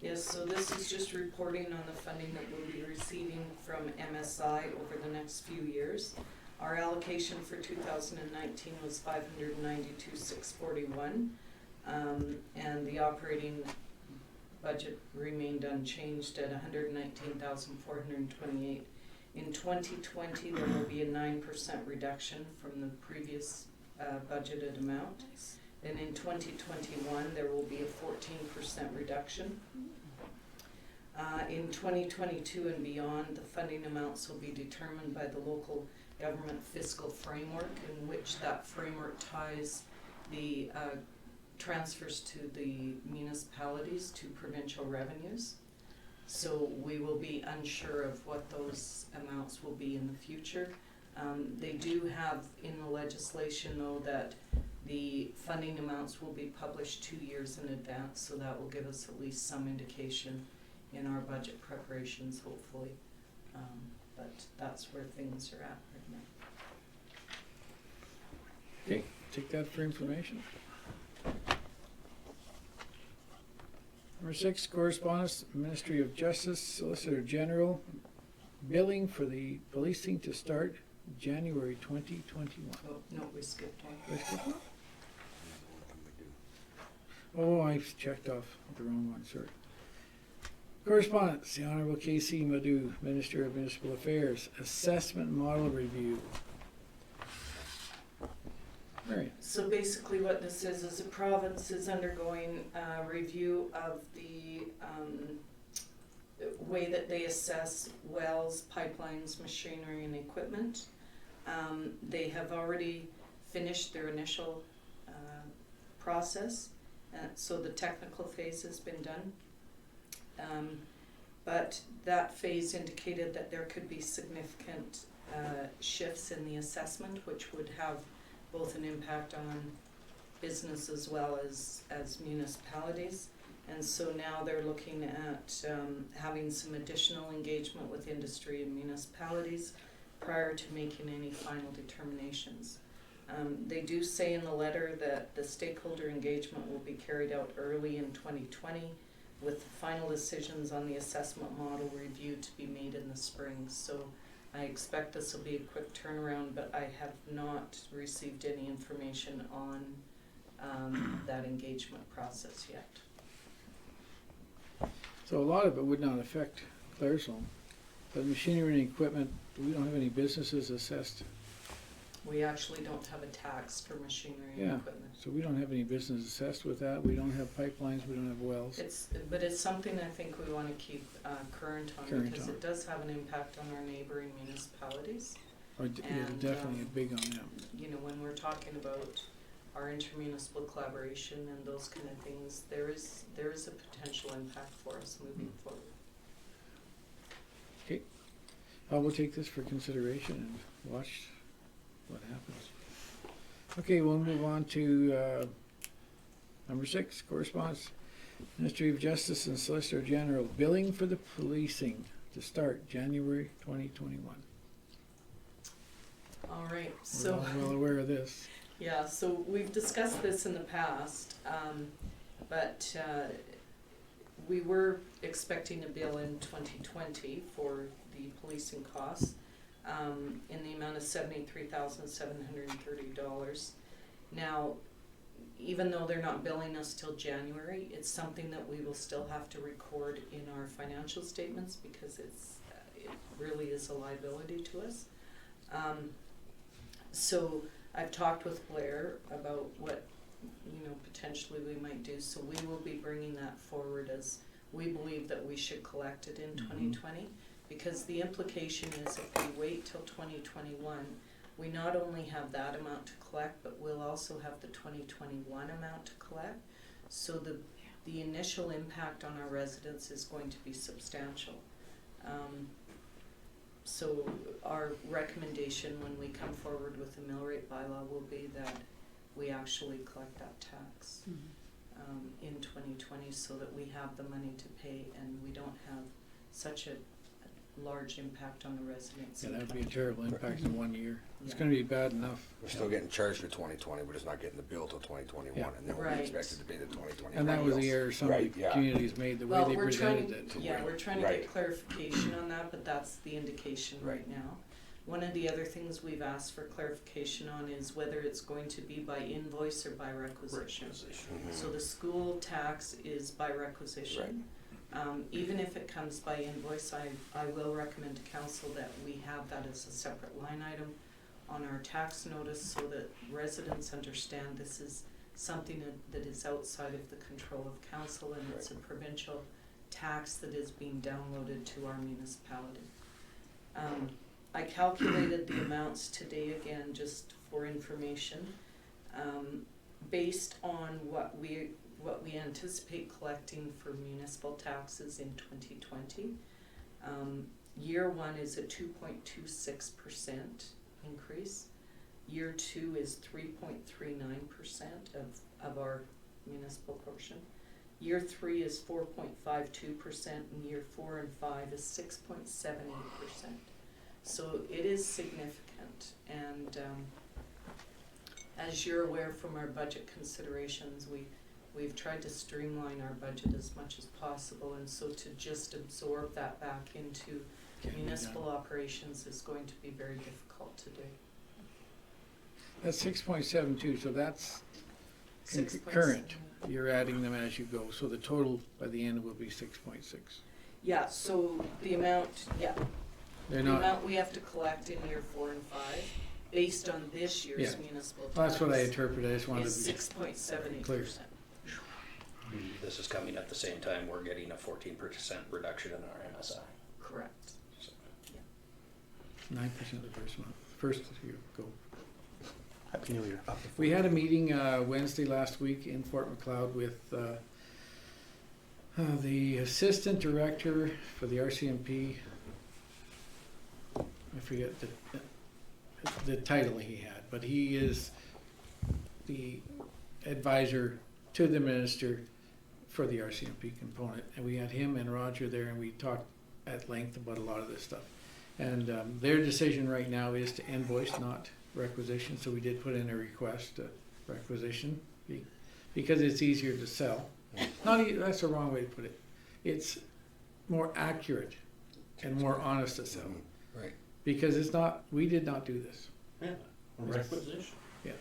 Speaker 12: Yes, so this is just reporting on the funding that we'll be receiving from MSI over the next few years. Our allocation for 2019 was $592,641, and the operating budget remained unchanged at $119,428. In 2020, there will be a 9% reduction from the previous budgeted amount. And in 2021, there will be a 14% reduction. In 2022 and beyond, the funding amounts will be determined by the local government fiscal framework, in which that framework ties the transfers to the municipalities to provincial revenues. So we will be unsure of what those amounts will be in the future. They do have in the legislation though that the funding amounts will be published 2 years in advance, so that will give us at least some indication in our budget preparations, hopefully. But that's where things are at right now.
Speaker 1: Okay, take that for information. Number 6, correspondence, Ministry of Justice, Solicitor General, billing for the policing to start January 2021.
Speaker 12: Oh, no, we skipped one.
Speaker 1: Did I skip one? Oh, I checked off the wrong one, sorry. Correspondence, the Honorable K.C. Madhu, Minister of Municipal Affairs, Assessment Model Review. Marion.
Speaker 12: So basically what this is a province is undergoing a review of the way that they assess wells, pipelines, machinery and equipment. They have already finished their initial process, so the technical phase has been done. But that phase indicated that there could be significant shifts in the assessment, which would have both an impact on business as well as municipalities. And so now they're looking at having some additional engagement with industry and municipalities prior to making any final determinations. They do say in the letter that the stakeholder engagement will be carried out early in 2020, with the final decisions on the assessment model review to be made in the spring. So I expect this will be a quick turnaround, but I have not received any information on that engagement process yet.
Speaker 1: So a lot of it would not affect Claresholm, but machinery and equipment, we don't have any businesses assessed.
Speaker 12: We actually don't have a tax for machinery and
Speaker 1: Yeah,
Speaker 12: equipment.
Speaker 1: so we don't have any business assessed with that. We don't have pipelines, we don't have wells.
Speaker 12: But it's something I think we want to keep current on because it does have an impact on our neighboring municipalities. And,
Speaker 1: Definitely big on them.
Speaker 12: You know, when we're talking about our intermunicipal collaboration and those kind of things, there is a potential impact for us moving forward.
Speaker 1: Okay, we'll take this for consideration and watch what happens. Okay, we'll move on to number 6, correspondence, Ministry of Justice and Solicitor General, billing for the policing to start January 2021.
Speaker 12: All right,
Speaker 1: We're
Speaker 12: so
Speaker 1: all well aware of this.
Speaker 12: yeah, so we've discussed this in the past, but we were expecting a bill in 2020 for the policing costs in the amount of $73,730. Now, even though they're not billing us till January, it's something that we will still have to record in our financial statements because it really is a liability to us. So I've talked with Blair about what potentially we might do. So we will be bringing that forward as we believe that we should collect it in 2020, because the implication is if we wait till 2021, we not only have that amount to collect, but we'll also have the 2021 amount to collect. So the initial impact on our residents is going to be substantial. So our recommendation when we come forward with the mill rate bylaw will be that we actually collect that tax in 2020 so that we have the money to pay and we don't have such a large impact on the residents.
Speaker 1: Yeah, that would be a terrible impact in 1 year. It's
Speaker 12: Yeah.
Speaker 1: going to be bad enough.
Speaker 3: We're still getting charged for 2020, we're just not getting the bill till 2021,
Speaker 1: Yeah.
Speaker 3: and then we're
Speaker 12: Right.
Speaker 3: expected to pay the 2021.
Speaker 1: And that was the error some
Speaker 3: Right, yeah.
Speaker 1: communities made, the way
Speaker 12: Well,
Speaker 1: they
Speaker 12: we're
Speaker 1: presented
Speaker 12: trying,
Speaker 1: it.
Speaker 12: yeah, we're trying to
Speaker 3: Right.
Speaker 12: get clarification on that, but that's the indication right now. One of the other things we've asked for clarification on is whether it's going to be by invoice or by requisition. So the school tax is by requisition. Even if it comes by invoice, I will recommend to council that we have that as a separate line item on our tax notice so that residents understand this is something that is outside of the control of council and it's a provincial tax that is being downloaded to our municipality. I calculated the amounts today again just for information. based on what we anticipate collecting for municipal taxes in 2020. Year one is a 2.26% increase. Year two is 3.39% of our municipal portion. Year three is 4.52%, and year 4 and 5 is 6.78%. So it is significant, and as you're aware from our budget considerations, we've tried to streamline our budget as much as possible, and so to just absorb that back into municipal operations is going to be very difficult to do.
Speaker 1: That's 6.72, so that's
Speaker 12: 6.7.
Speaker 1: current. You're adding them as you go, so the total by the end will be 6.6.
Speaker 12: Yeah, so the amount,
Speaker 1: They're
Speaker 12: the
Speaker 1: not,
Speaker 12: amount we have to collect in year 4 and 5, based on this year's
Speaker 1: Yeah.
Speaker 12: municipal tax,
Speaker 1: that's what I interpreted, I just wanted
Speaker 12: is
Speaker 1: to be
Speaker 12: 6.78%.
Speaker 1: clear.
Speaker 8: This is coming at the same time we're getting a 14% reduction in our MSI.
Speaker 12: Correct.
Speaker 1: 9% the first month. First, you go.
Speaker 2: Happy New Year.
Speaker 1: We had a meeting Wednesday last week in Fort Macleod with the assistant director for the RCMP. I forget the title he had, but he is the advisor to the minister for the RCMP component. And we had him and Roger there, and we talked at length about a lot of this stuff. And their decision right now is to invoice, not requisition. So we did put in a request to requisition because it's easier to sell. That's the wrong way to put it. It's more accurate and more honest to sell.
Speaker 10: Right.
Speaker 1: Because we did not do this.
Speaker 7: Yeah, a requisition.
Speaker 1: Yeah.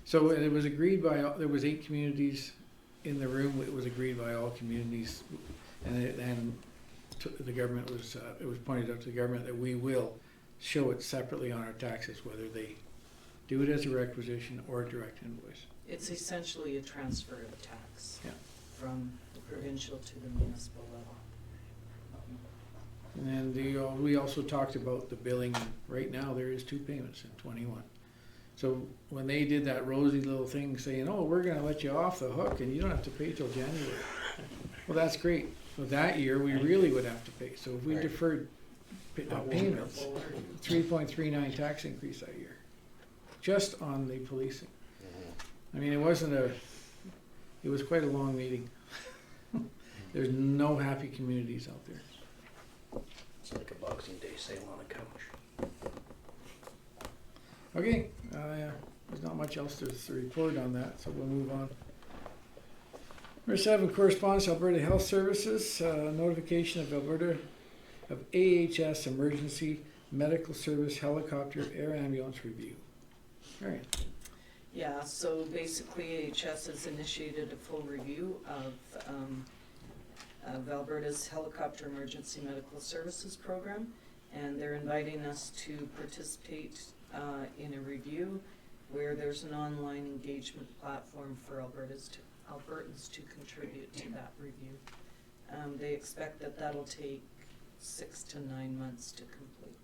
Speaker 1: So it was agreed by, there was 8 communities in the room. It was agreed by all communities, and the government was, it was pointed out to the government that we will show it separately on our taxes, whether they do it as a requisition or a direct invoice.
Speaker 12: It's essentially a transfer of tax
Speaker 1: Yeah.
Speaker 12: from the provincial to the municipal level.
Speaker 1: And then we also talked about the billing. Right now, there is 2 payments in 21. So when they did that rosy little thing saying, oh, we're gonna let you off the hook and you don't have to pay till January. Well, that's great. Well, that year, we really would have to pay. So if we
Speaker 10: Right.
Speaker 1: deferred payments, 3.39 tax increase that year, just on the policing. I mean, it was quite a long meeting. There's no happy communities out there.
Speaker 8: It's like a Boxing Day sale on a couch.
Speaker 1: Okay, there's not much else to report on that, so we'll move on. Number 7, correspondence, Alberta Health Services, notification of AHS Emergency Medical Service Helicopter Air Ambulance Review. Marion.
Speaker 12: Yeah, so basically AHS has initiated a full review of Alberta's Helicopter Emergency Medical Services Program, and they're inviting us to participate in a review where there's an online engagement platform for Albertans to contribute to that review. They expect that that'll take 6 to 9 months to complete.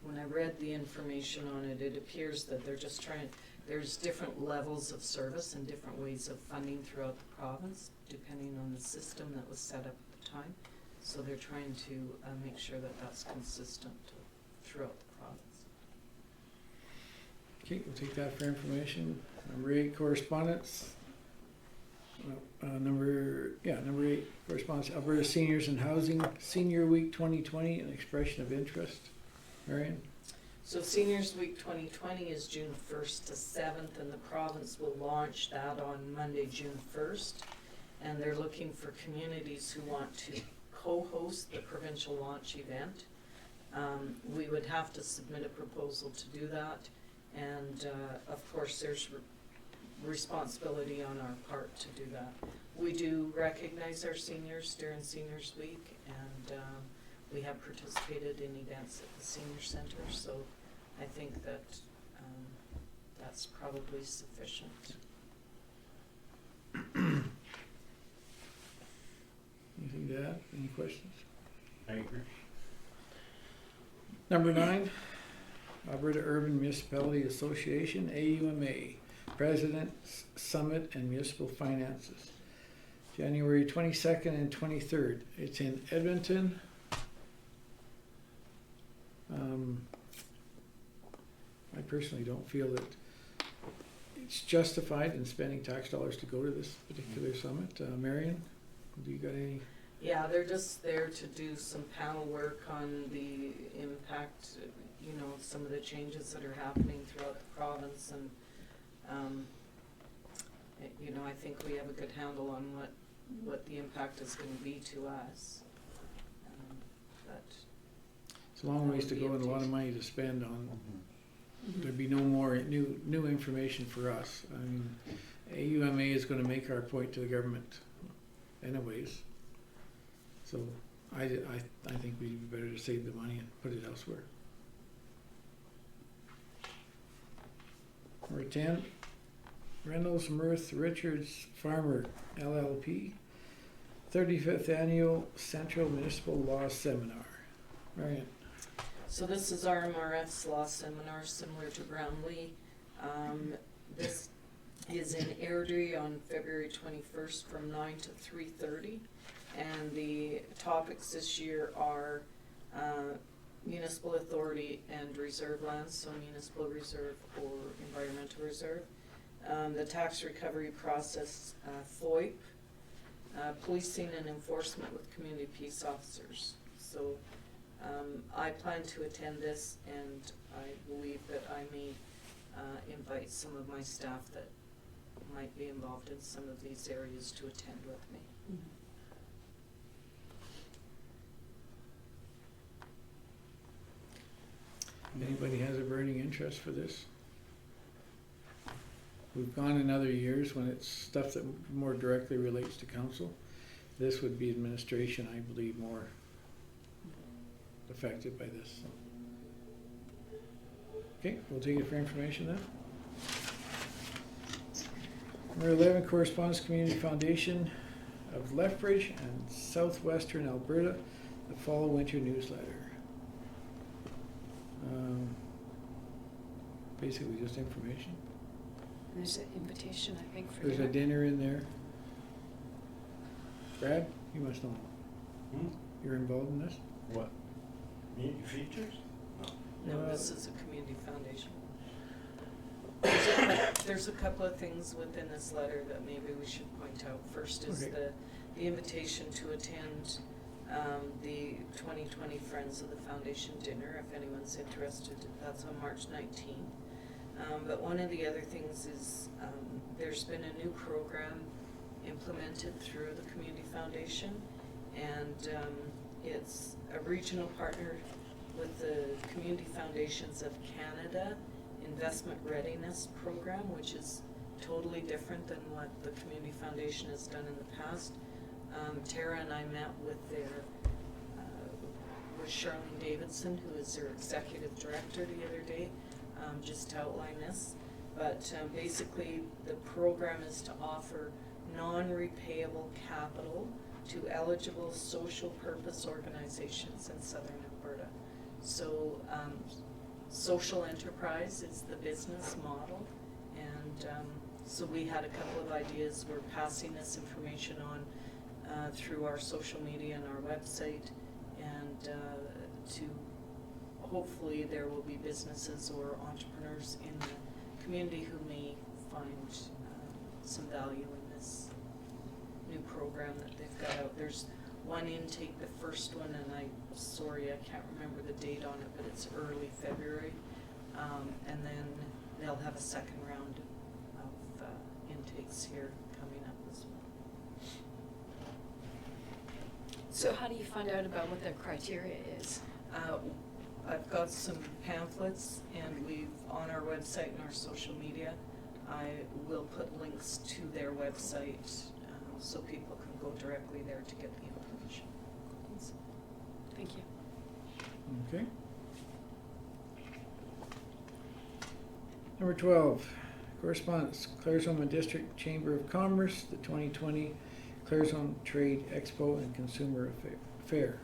Speaker 12: When I read the information on it, it appears that they're just there's different levels of service and different ways of funding throughout the province, depending on the system that was set up at the time. So they're trying to make sure that that's consistent throughout the province.
Speaker 1: Okay, we'll take that for information. Number 8, correspondence. Number 8, correspondence, Alberta Seniors and Housing Senior Week 2020, an expression of interest. Marion?
Speaker 12: So Seniors Week 2020 is June 1st to 7th, and the province will launch that on Monday, June 1st. And they're looking for communities who want to co-host the provincial launch event. We would have to submit a proposal to do that. And of course, there's responsibility on our part to do that. We do recognize our seniors during Seniors Week, and we have participated in events at the Senior Center, so I think that that's probably sufficient.
Speaker 1: Anything to add? Any questions?
Speaker 7: I agree.
Speaker 1: Number 9, Alberta Urban Municipality Association, AUMA, President's Summit and Municipal Finances. January 22nd and 23rd. It's in Edmonton. I personally don't feel that it's justified in spending tax dollars to go to this particular summit. Marion, do you got any?
Speaker 12: Yeah, they're just there to do some panel work on the impact, you know, some of the changes that are happening throughout the province, and you know, I think we have a good handle on what the impact is going to be to us. But
Speaker 1: It's a long ways to go and a lot of money to spend on. There'd be no more new information for us. I mean, AUMA is going to make our point to the government, anyways. So I think we'd be better to save the money and put it elsewhere. Number 10, Reynolds Mirth Richards Farmer LLP, 35th Annual Central Municipal Law Seminar. Marion.
Speaker 12: so this is RMRF's law seminar, similar to Brownlee. This is in Airdrie on February 21st from 9 to 3:30. And the topics this year are municipal authority and reserve lands, so municipal reserve or environmental reserve. The tax recovery process, FOIP, policing and enforcement with community peace officers. So I plan to attend this, and I believe that I may invite some of my staff that might be involved in some of these areas to attend with me.
Speaker 1: Anybody has a burning interest for this? We've gone in other years when it's stuff that more directly relates to council. This would be administration, I believe, more affected by this. So. Okay, we'll take it for information then. Number 11, Correspondence Community Foundation of Lethbridge and Southwestern Alberta, the Fall Winter Newsletter. Basically just information.
Speaker 5: There's an invitation, I think, for
Speaker 1: There's a
Speaker 5: dinner.
Speaker 1: dinner in there. Brad, you must know.
Speaker 7: Hmm?
Speaker 1: You're involved in this?
Speaker 7: What? Community features?
Speaker 12: No, this is a community foundation. There's a couple of things within this letter that maybe we should point out. First is
Speaker 1: Okay.
Speaker 12: the invitation to attend the 2020 Friends of the Foundation dinner, if anyone's interested. That's on March 19th. But one of the other things is there's been a new program implemented through the Community Foundation, and it's a regional partner with the Community Foundations of Canada Investment Readiness Program, which is totally different than what the Community Foundation has done in the past. Tara and I met with with Charlene Davidson, who is their executive director, the other day, just to outline this. But basically, the program is to offer non-repayable capital to eligible social purpose organizations in Southern Alberta. So social enterprise is the business model, and so we had a couple of ideas. We're passing this information on through our social media and our website, and to hopefully there will be businesses or entrepreneurs in the community who may find some value in this new program that they've got out. There's one intake, the first one, and I can't remember the date on it, but it's early February, and then they'll have a second round of intakes here coming up as well.
Speaker 5: So how do you find out about what their criteria is?
Speaker 12: I've got some pamphlets, and we've, on our website and our social media, I will put links to their website so people can go directly there to get the information.
Speaker 5: Thank you.
Speaker 1: Okay. Number 12, correspondence, Claresholm District Chamber of Commerce, the 2020 Claresholm Trade Expo and Consumer Fair.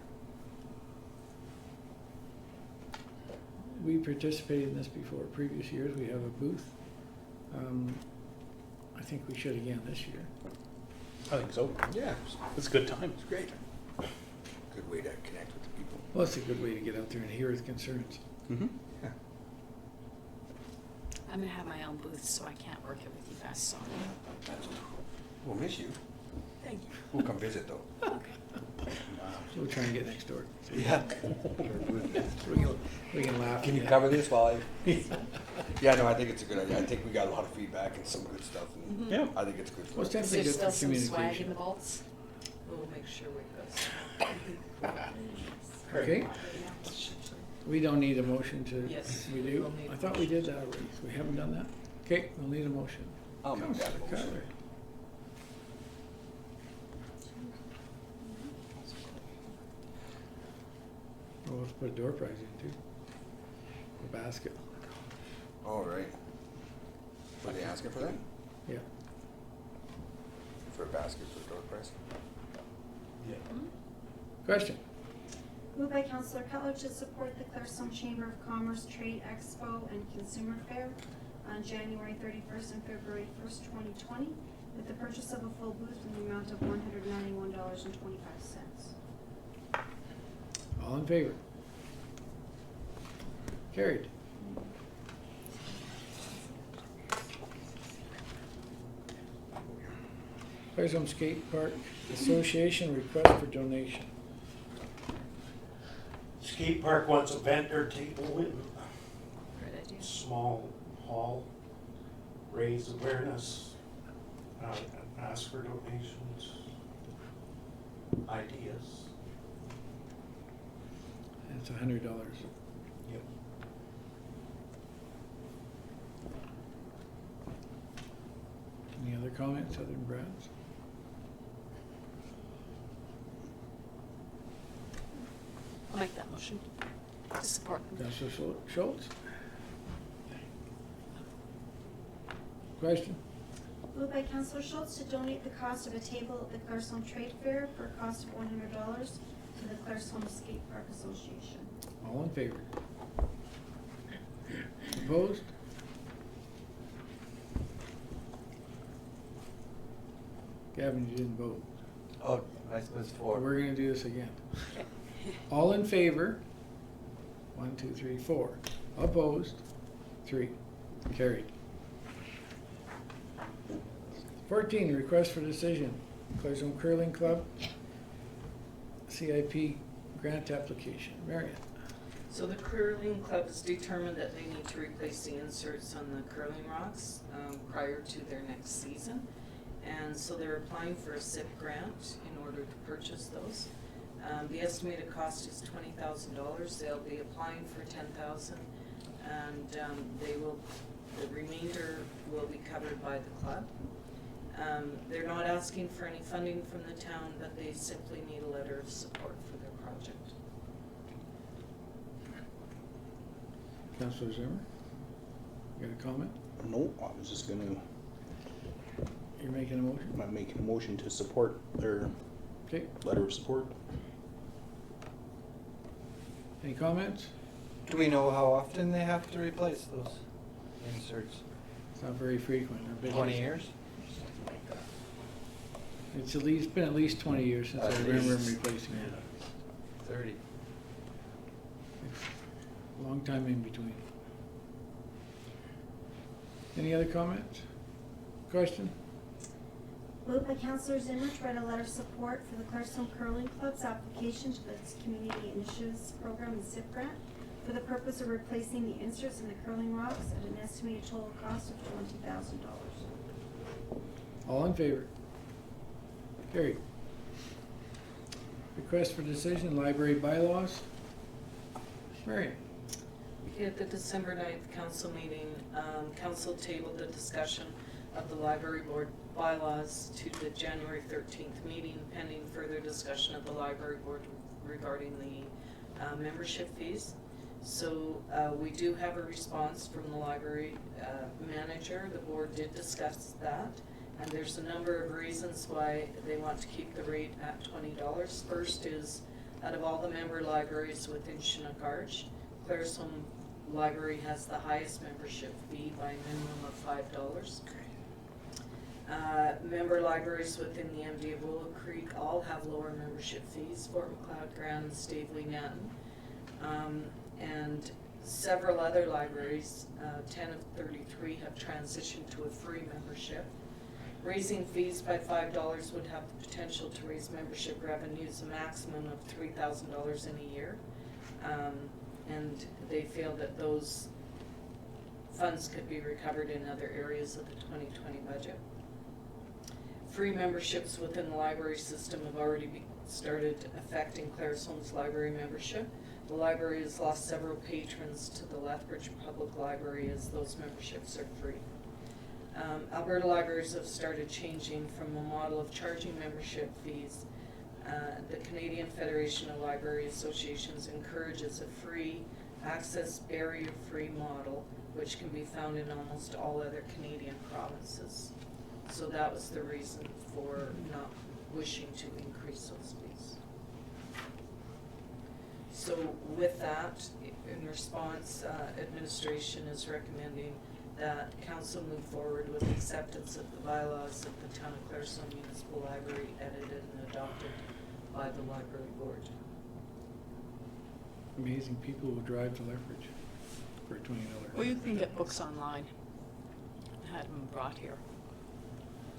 Speaker 1: we participated in this before, previous years, we have a booth. I think we should again this year.
Speaker 2: I think so.
Speaker 3: Yeah,
Speaker 2: It's a good time.
Speaker 3: it's great. Good way to connect with the people.
Speaker 1: Well, it's a good way to get out there and hear his concerns.
Speaker 2: Mm-hmm.
Speaker 3: Yeah.
Speaker 5: I'm gonna have my own booth, so I can't work it with you guys, so.
Speaker 3: We'll miss you.
Speaker 5: Thank you.
Speaker 3: We'll come visit though.
Speaker 1: We'll try and get next door.
Speaker 3: Yeah.
Speaker 1: We can laugh.
Speaker 3: Can you
Speaker 1: at
Speaker 3: cover this while I? Yeah, no, I think it's a good idea. I think we got a lot of feedback and some good stuff. And
Speaker 2: Yeah.
Speaker 3: I think it's good for
Speaker 1: Well, it's
Speaker 3: us.
Speaker 5: Is
Speaker 1: definitely
Speaker 5: there
Speaker 1: good
Speaker 5: still
Speaker 1: for
Speaker 5: some swag in
Speaker 1: communication.
Speaker 5: the vaults?
Speaker 12: We'll make sure we got some.
Speaker 1: Okay, we don't need a motion to,
Speaker 12: Yes,
Speaker 1: we do?
Speaker 12: we'll need a
Speaker 1: I thought we did that already, so we haven't done that? Okay, we'll need a motion.
Speaker 3: I'll make that
Speaker 1: Counselor
Speaker 3: motion.
Speaker 1: Cutler. Well, let's put a door prize in too. A basket,
Speaker 3: All right. Were they asking for that?
Speaker 1: yeah.
Speaker 3: For a basket for the door price?
Speaker 1: Question?
Speaker 11: Moved by Councillor Cutler to support the Claresholm Chamber of Commerce Trade Expo and Consumer Fair on January 31st and February 1st, 2020, with the purchase of a full booth in the amount of $191.25.
Speaker 1: All in favor? Carried. Claresholm Skate Park Association request for donation.
Speaker 7: Skate park wants a vendor table in
Speaker 5: Great idea.
Speaker 7: small hall, raise awareness, ask for donations, ideas.
Speaker 1: And it's $100.
Speaker 7: Yep.
Speaker 1: Any other comments other than Brad's?
Speaker 5: I'll make that motion to support them.
Speaker 1: Councilor Schultz? Question?
Speaker 11: Moved by Councillor Schultz to donate the cost of a table at the Claresholm Trade Fair for a cost of $100 to the Claresholm Skate Park Association.
Speaker 1: All in favor? Opposed? Gavin, you didn't vote.
Speaker 10: Oh, I was for.
Speaker 1: We're gonna do this again. All in favor? 1, 2, 3, 4. Opposed? 3. Carried. 14, request for decision. Claresholm Curling Club, CIP grant application. Marion?
Speaker 12: So the curling club has determined that they need to replace the inserts on the curling rocks prior to their next season. And so they're applying for a SIP grant in order to purchase those. The estimated cost is $20,000. They'll be applying for $10,000, and the remainder will be covered by the club. They're not asking for any funding from the town, but they simply need a letter of support for their project.
Speaker 1: Councilor Zimmer? You got a comment?
Speaker 2: No, I was just gonna,
Speaker 1: You're making a motion?
Speaker 2: I'm making a motion to support their
Speaker 1: Okay.
Speaker 2: letter of support.
Speaker 1: Any comments?
Speaker 10: Do we know how often they have to replace those inserts?
Speaker 1: It's not very frequent. They're big.
Speaker 10: 20 years?
Speaker 1: It's been at least 20 years since I
Speaker 10: At
Speaker 1: remember
Speaker 10: least.
Speaker 1: them replacing it.
Speaker 10: 30.
Speaker 1: A long time in between. Any other comments? Question?
Speaker 11: Moved by Councillor Zimmer to write a letter of support for the Claresholm Curling Club's application to the Community Initiatives Program and SIP grant for the purpose of replacing the inserts in the curling rocks at an estimated total cost of $20,000.
Speaker 1: All in favor? Carried. Request for decision, library bylaws. Marion?
Speaker 12: At the December 9th council meeting, council tabled the discussion of the library board bylaws to the January 13th meeting, pending further discussion of the library board regarding the membership fees. So we do have a response from the library manager. The board did discuss that, and there's a number of reasons why they want to keep the rate at $20. First is, out of all the member libraries within Chinook Arch, Claresholm library has the highest membership fee by a minimum of $5. Member libraries within the MD of Willow Creek all have lower membership fees, Fort McLeod, Grand, Staveley, Nanton. And several other libraries, 10 of 33, have transitioned to a free membership. Raising fees by $5 would have the potential to raise membership revenues a maximum of $3,000 in a year. And they feel that those funds could be recovered in other areas of the 2020 budget. Free memberships within the library system have already started affecting Clares Holmes Library membership. The library has lost several patrons to the Lethbridge Public Library as those memberships are free. Alberta libraries have started changing from a model of charging membership fees. The Canadian Federation of Library Associations encourages a free access barrier-free model, which can be found in almost all other Canadian provinces. So that was the reason for not wishing to increase those fees. So with that, in response, administration is recommending that council move forward with acceptance of the bylaws of the Town of Claresholm Municipal Library edited and adopted by the library board.
Speaker 1: Amazing people will drive to Lethbridge for $20.
Speaker 13: Well, you can get books online. Had them brought here.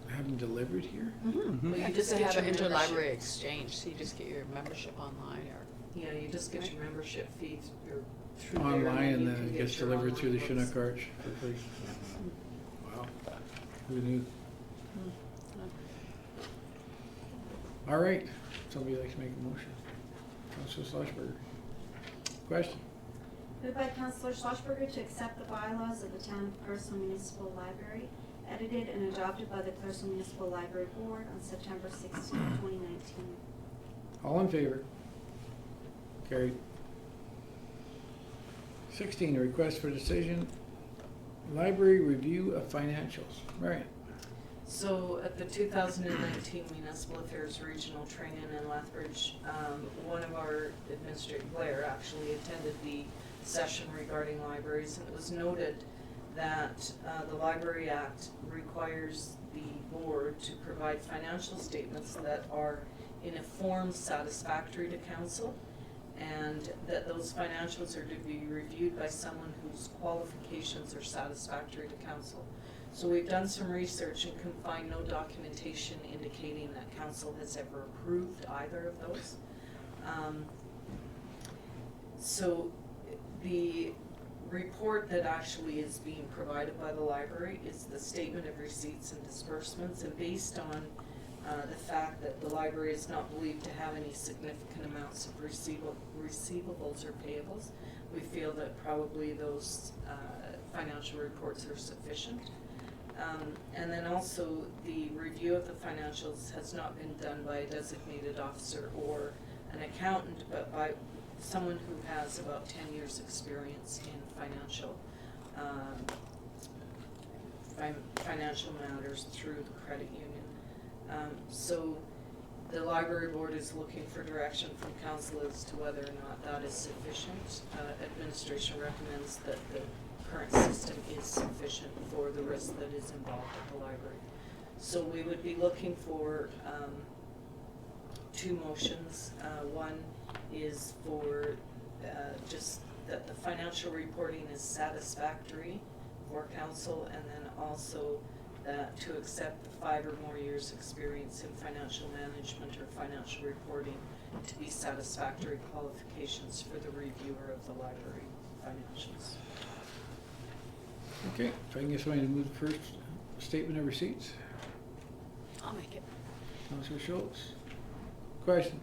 Speaker 1: Have them delivered here?
Speaker 13: Mm-hmm.
Speaker 12: Well, you
Speaker 13: I
Speaker 12: just
Speaker 13: just
Speaker 12: get
Speaker 13: have
Speaker 12: your
Speaker 13: an
Speaker 12: membership.
Speaker 13: interlibrary exchange, so you just get your membership online or.
Speaker 12: Yeah, you just get your membership fees through there.
Speaker 1: Online, and
Speaker 12: you
Speaker 1: then
Speaker 12: can
Speaker 1: it
Speaker 12: get
Speaker 1: gets
Speaker 12: your
Speaker 1: delivered through the
Speaker 12: online
Speaker 1: Chinook
Speaker 12: books.
Speaker 1: Arch for free. Wow, who knew? All right, somebody likes to make a motion. Councilor Schlossberger. Question?
Speaker 11: Moved by Councillor Schlossberger to accept the bylaws of the Town of Claresholm Municipal Library, edited and adopted by the Claresholm Municipal Library Board on September 16, 2019.
Speaker 1: All in favor? Carried. 16, a request for decision, library review of financials. Marion.
Speaker 12: So at the 2019 Municipal Affairs Regional Training in Lethbridge, one of our administrator, Blair, actually attended the session regarding libraries, and it was noted that the Library Act requires the board to provide financial statements that are in a form satisfactory to council, and that those financials are to be reviewed by someone whose qualifications are satisfactory to council. So we've done some research and can find no documentation indicating that council has ever approved either of those. So the report that actually is being provided by the library is the statement of receipts and disbursements, and based on the fact that the library is not believed to have any significant amounts of receivables or payables, we feel that probably those financial reports are sufficient. And then also the review of the financials has not been done by a designated officer or an accountant, but by someone who has about 10 years experience in financial matters through the credit union. So the library board is looking for direction from council as to whether or not that is sufficient. Administration recommends that the current system is sufficient for the risk that is involved at the library. So we would be looking for two motions. One is for just that the financial reporting is satisfactory for council, and then also to accept the 5 or more years experience in financial management or financial reporting to be satisfactory qualifications for the reviewer of the library financials.
Speaker 1: Okay, if I can get somebody to move the first statement of receipts.
Speaker 13: I'll make it.
Speaker 1: Councilor Schultz. Question?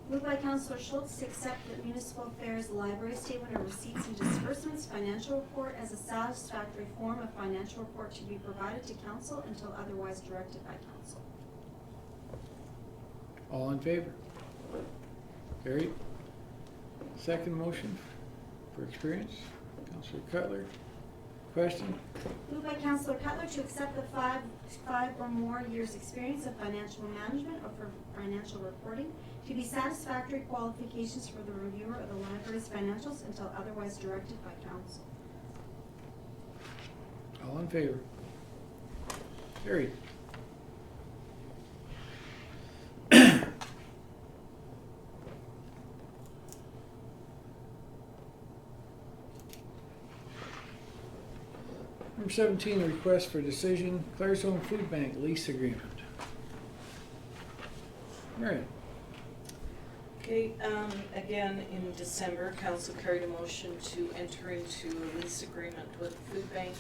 Speaker 11: Moved by Councillor Schultz to accept the Municipal Affairs Library Statement of Receipts and Disbursements Financial Report as a satisfactory form of financial report to be provided to council until otherwise directed by council.
Speaker 1: All in favor? Carried. Second motion for experience, Councilor Cutler. Question?
Speaker 11: Moved by Councillor Cutler to accept the five or more years' experience of financial management or for financial reporting to be satisfactory qualifications for the reviewer of the library's financials until otherwise directed by council.
Speaker 1: All in favor? Carried. Number 17, a request for decision, Claresholm Food Bank lease agreement. All right.
Speaker 12: Okay, again, in December, council carried a motion to enter into a lease agreement with the food bank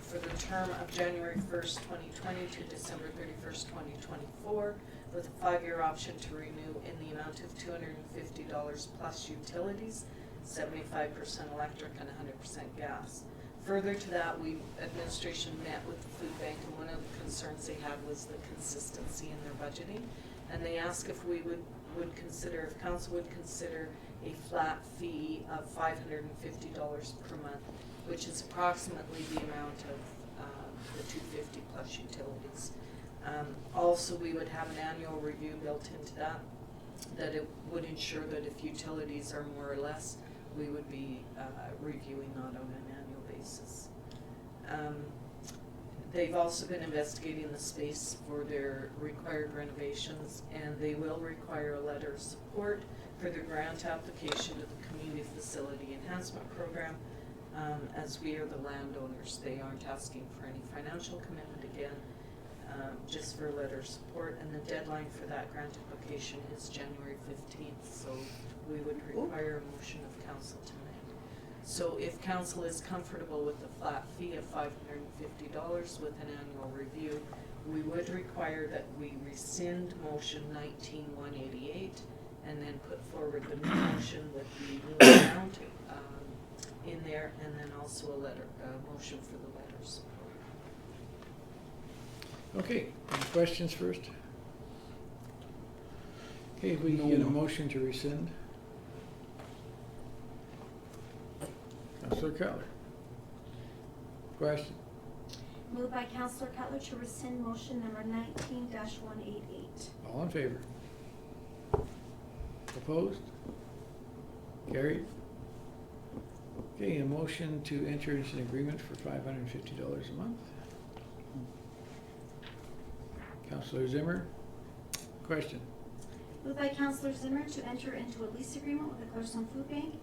Speaker 12: for the term of January 1st, 2020 to December 31st, 2024, with a 5-year option to renew in the amount of $250 plus utilities, 75% electric and 100% gas. Further to that, administration met with the food bank, and one of the concerns they had was the consistency in their budgeting. And they asked if we would consider, if council would consider a flat fee of $550 per month, which is approximately the amount of the $250 plus utilities. Also, we would have an annual review built into that it would ensure that if utilities are more or less, we would be reviewing that on an annual basis. They've also been investigating the space for their required renovations, and they will require a letter of support for their grant application to the Community Facility Enhancement Program. As we are the landowners, they aren't asking for any financial commitment again, just for a letter of support, and the deadline for that grant application is January 15th, so we would require a motion of council tonight. So if council is comfortable with the flat fee of $550 with an annual review, we would require that we rescind motion 19-188 and then put forward the new motion with the new amount in there, and then also a motion for the letters.
Speaker 1: Okay, any questions first? Okay, if we can get a motion to rescind. Councillor Cutler. Question?
Speaker 11: Moved by Councillor Cutler to rescind motion number 19-188.
Speaker 1: All in favor? Opposed? Carried. Okay, a motion to enter into an agreement for $550 a month. Councillor Zimmer. Question?
Speaker 11: Moved by Councillor Zimmer to enter into a lease agreement with the Claresholm Food Bank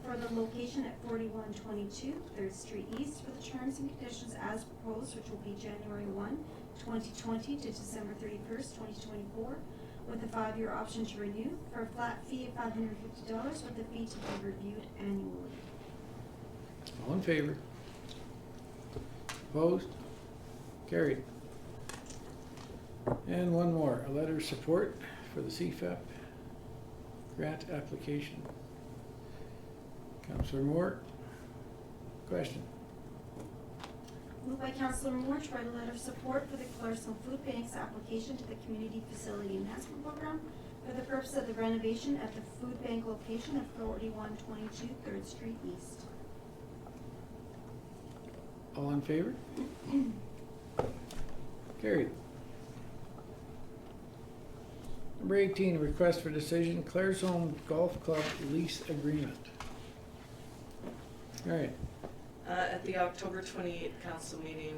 Speaker 11: for the location at 4122 3rd Street East for the terms and conditions as proposed, which will be January 1, 2020 to December 31st, 2024, with a 5-year option to renew for a flat fee of $550 with the fee to be reviewed annually.
Speaker 1: All in favor? Opposed? Carried. And one more, a letter of support for the CFAP grant application. Councillor Moore. Question?
Speaker 11: Moved by Councillor Moore to write a letter of support for the Claresholm Food Bank's application to the Community Facility Enhancement Program for the purpose of the renovation at the food bank location at 4122 3rd Street East.
Speaker 1: All in favor? Carried. Number 18, request for decision, Claresholm Golf Club lease agreement. All right.
Speaker 12: At the October 28th council meeting,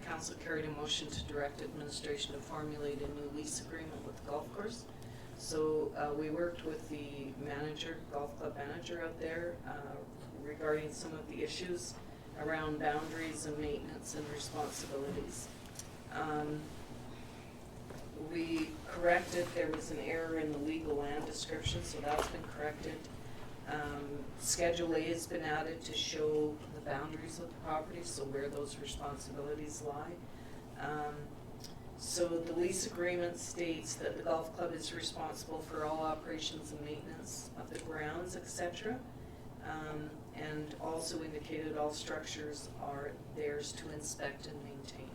Speaker 12: council carried a motion to direct administration to formulate a new lease agreement with the golf course. So we worked with the manager, golf club manager out there regarding some of the issues around boundaries and maintenance and responsibilities. We corrected, there was an error in the legal land description, so that's been corrected. Schedule A has been added to show the boundaries of the property, so where those responsibilities lie. So the lease agreement states that the golf club is responsible for all operations and maintenance of the grounds, etc. And also indicated all structures are theirs to inspect and maintain.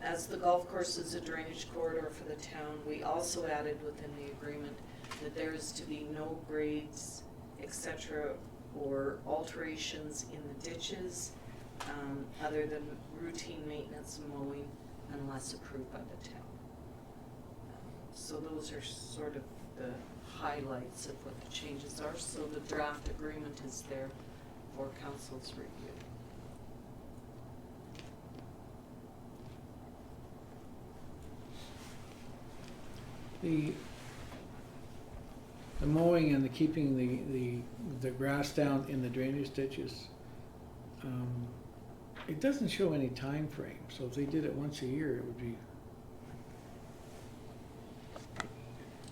Speaker 12: As the golf course is a drainage corridor for the town, we also added within the agreement that there is to be no grades, etc., or alterations in the ditches, other than routine maintenance and mowing, unless approved by the town. So those are sort of the highlights of what the changes are. So the draft agreement is there for council's review.
Speaker 1: The mowing and the keeping the grass down in the drainage ditches, it doesn't show any time frame. So if they did it once a year, it would be.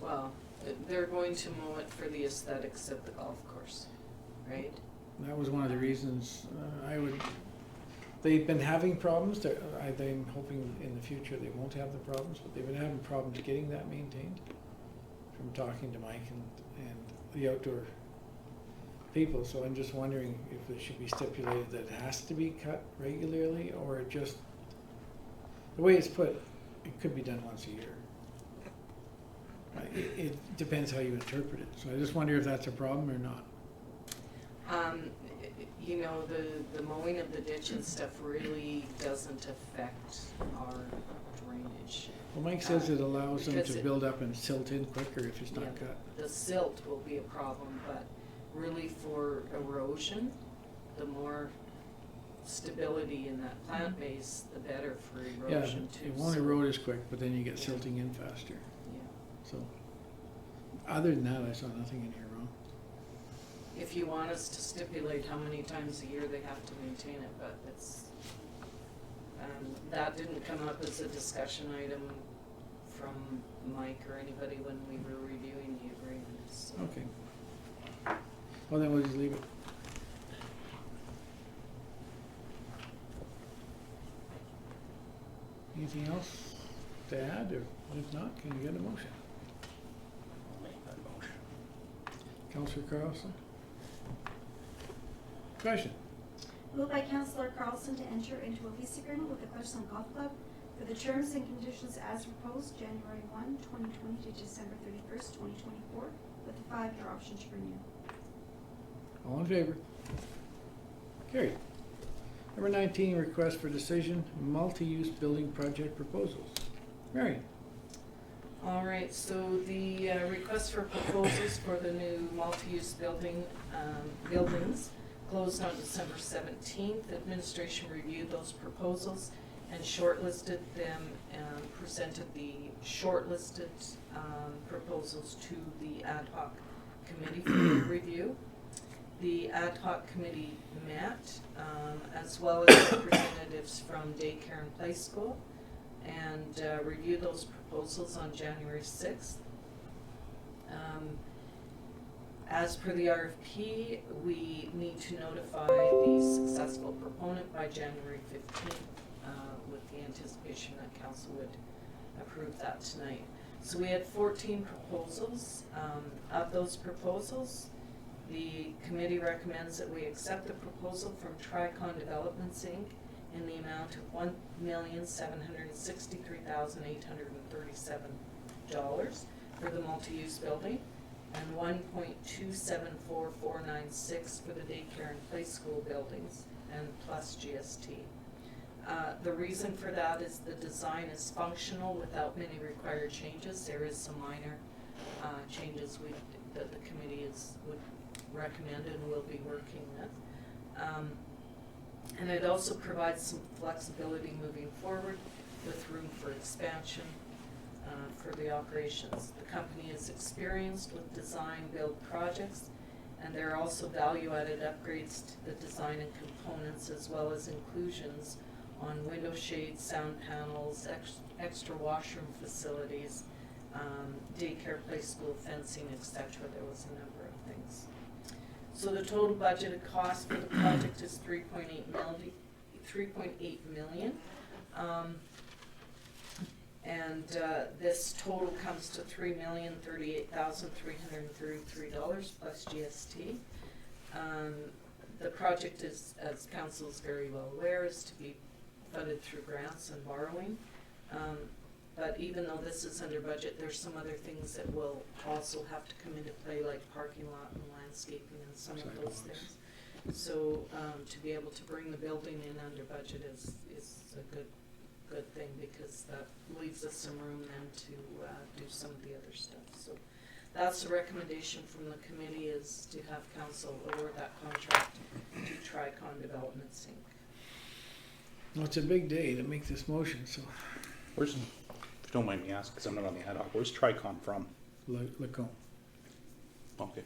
Speaker 12: Well, they're going to mow it for the aesthetics of the golf course, right?
Speaker 1: That was one of the reasons I would. They've been having problems. I'm hoping in the future they won't have the problems, but they've been having problems getting that maintained. From talking to Mike and the outdoor people, so I'm just wondering if it should be stipulated that it has to be cut regularly, or it just the way it's put, it could be done once a year. It depends how you interpret it. So I just wonder if that's a problem or not.
Speaker 12: You know, the mowing of the ditch and stuff really doesn't affect our drainage.
Speaker 1: Well, Mike says it allows them
Speaker 12: because
Speaker 1: to build up and silt in quicker if it's not cut.
Speaker 12: The silt will be a problem, but really for erosion, the more stability in that plant base, the better for erosion too.
Speaker 1: It won't erode as quick, but then you get silting in faster.
Speaker 12: Yeah.
Speaker 1: So, other than that, I saw nothing in here wrong.
Speaker 12: If you want us to stipulate how many times a year they have to maintain it, but it's, that didn't come up as a discussion item from Mike or anybody when we were reviewing the agreement. So.
Speaker 1: Okay. Well, then we'll just leave it. Anything else to add, or if not, can you get a motion?
Speaker 2: I'll make that motion.
Speaker 1: Councillor Carlson? Question?
Speaker 11: Moved by Councillor Carlson to enter into a lease agreement with the Question Golf Club for the terms and conditions as proposed, January 1, 2020 to December 31st, 2024, with a 5-year option to renew.
Speaker 1: All in favor? Carried. Number 19, request for decision, multi-use building project proposals. Marion?
Speaker 12: All right, so the request for proposals for the new multi-use buildings closed on December 17th. Administration reviewed those proposals and shortlisted them and presented the shortlisted proposals to the ad hoc committee for review. The ad hoc committee met, as well as representatives from daycare and play school, and reviewed those proposals on January 6th. As per the RFP, we need to notify the successful proponent by January 15th, with the anticipation that council would approve that tonight. So we had 14 proposals. Of those proposals, the committee recommends that we accept the proposal from Tricon Developments Inc. in the amount of $1,763,837 for the multi-use building, and $1,274,496 for the daycare and play school buildings, and plus GST. The reason for that is the design is functional without many required changes. There is some minor changes that the committee would recommend and will be working with. And it also provides some flexibility moving forward with room for expansion for the operations. The company is experienced with design build projects, and there are also value-added upgrades to the design and components, as well as inclusions on window shades, sound panels, extra washroom facilities, daycare, play school, fencing, etc. There was a number of things. So the total budgeted cost for the project is $3.8 million. And this total comes to $3,038,333 plus GST. The project is, as council is very well aware, is to be funded through grants and borrowing. But even though this is under budget, there's some other things that will also have to come into play, like parking lot and landscaping and some of those things. So, to be able to bring the building in under budget is a good thing, because that leaves us some room then to do some of the other stuff. So that's the recommendation from the committee, is to have council award that contract to Tricon Developments Inc.
Speaker 1: Well, it's a big day to make this motion, so
Speaker 2: Where's, if you don't mind me asking, because I'm not on the ad hoc, where's Tricon from?
Speaker 1: Lacombe.
Speaker 2: Okay.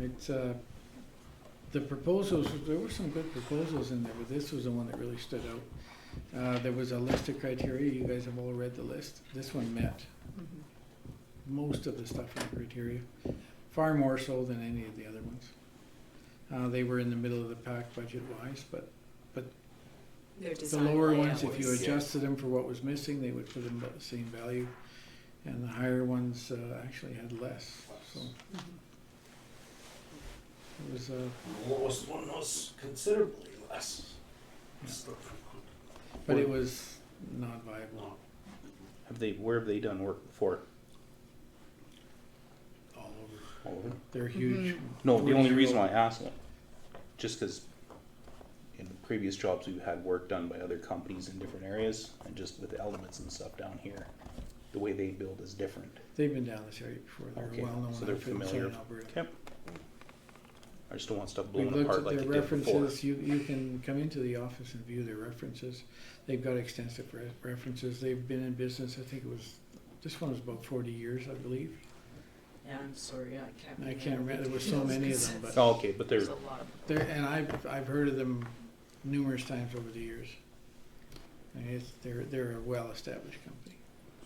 Speaker 1: It's, the proposals, there were some good proposals in there, but this was the one that really stood out. There was a list of criteria, you guys have all read the list. This one met most of the stuff in the criteria, far more so than any of the other ones. They were in the middle of the pack budget-wise, but
Speaker 12: Their
Speaker 1: the
Speaker 12: design
Speaker 1: lower
Speaker 12: layout
Speaker 1: ones, if you
Speaker 12: was-
Speaker 1: adjusted them for what was missing, they would put them about the same value. And the higher ones actually had less, so. It was,
Speaker 7: The lowest one was considerably less.
Speaker 1: but it was not viable
Speaker 2: Where have they done work before?
Speaker 1: all over.
Speaker 2: All over?
Speaker 1: They're huge.
Speaker 2: No, the only
Speaker 1: 40-year-old.
Speaker 2: reason why I asked it, just because in the previous jobs we've had work done by other companies in different areas, and just with elements and stuff down here, the way they build is different.
Speaker 1: They've been down this area before, they're
Speaker 2: Okay,
Speaker 1: well-known
Speaker 2: so they're
Speaker 1: outfit in
Speaker 2: familiar.
Speaker 1: Southern Alberta.
Speaker 2: Okay. I just don't want stuff
Speaker 1: We've
Speaker 2: blown
Speaker 1: looked
Speaker 2: apart
Speaker 1: at
Speaker 2: like
Speaker 1: their
Speaker 2: it did before.
Speaker 1: references, you can come into the office and view their references. They've got extensive references, they've been in business, I think it was, this one was about 40 years, I believe.
Speaker 12: Yeah, I'm sorry,
Speaker 1: I can't remember, there were so many of them, but
Speaker 2: Oh, okay, but
Speaker 12: There's
Speaker 2: they're,
Speaker 12: a lot.
Speaker 1: and I've heard of them numerous times over the years. And they're a well-established company.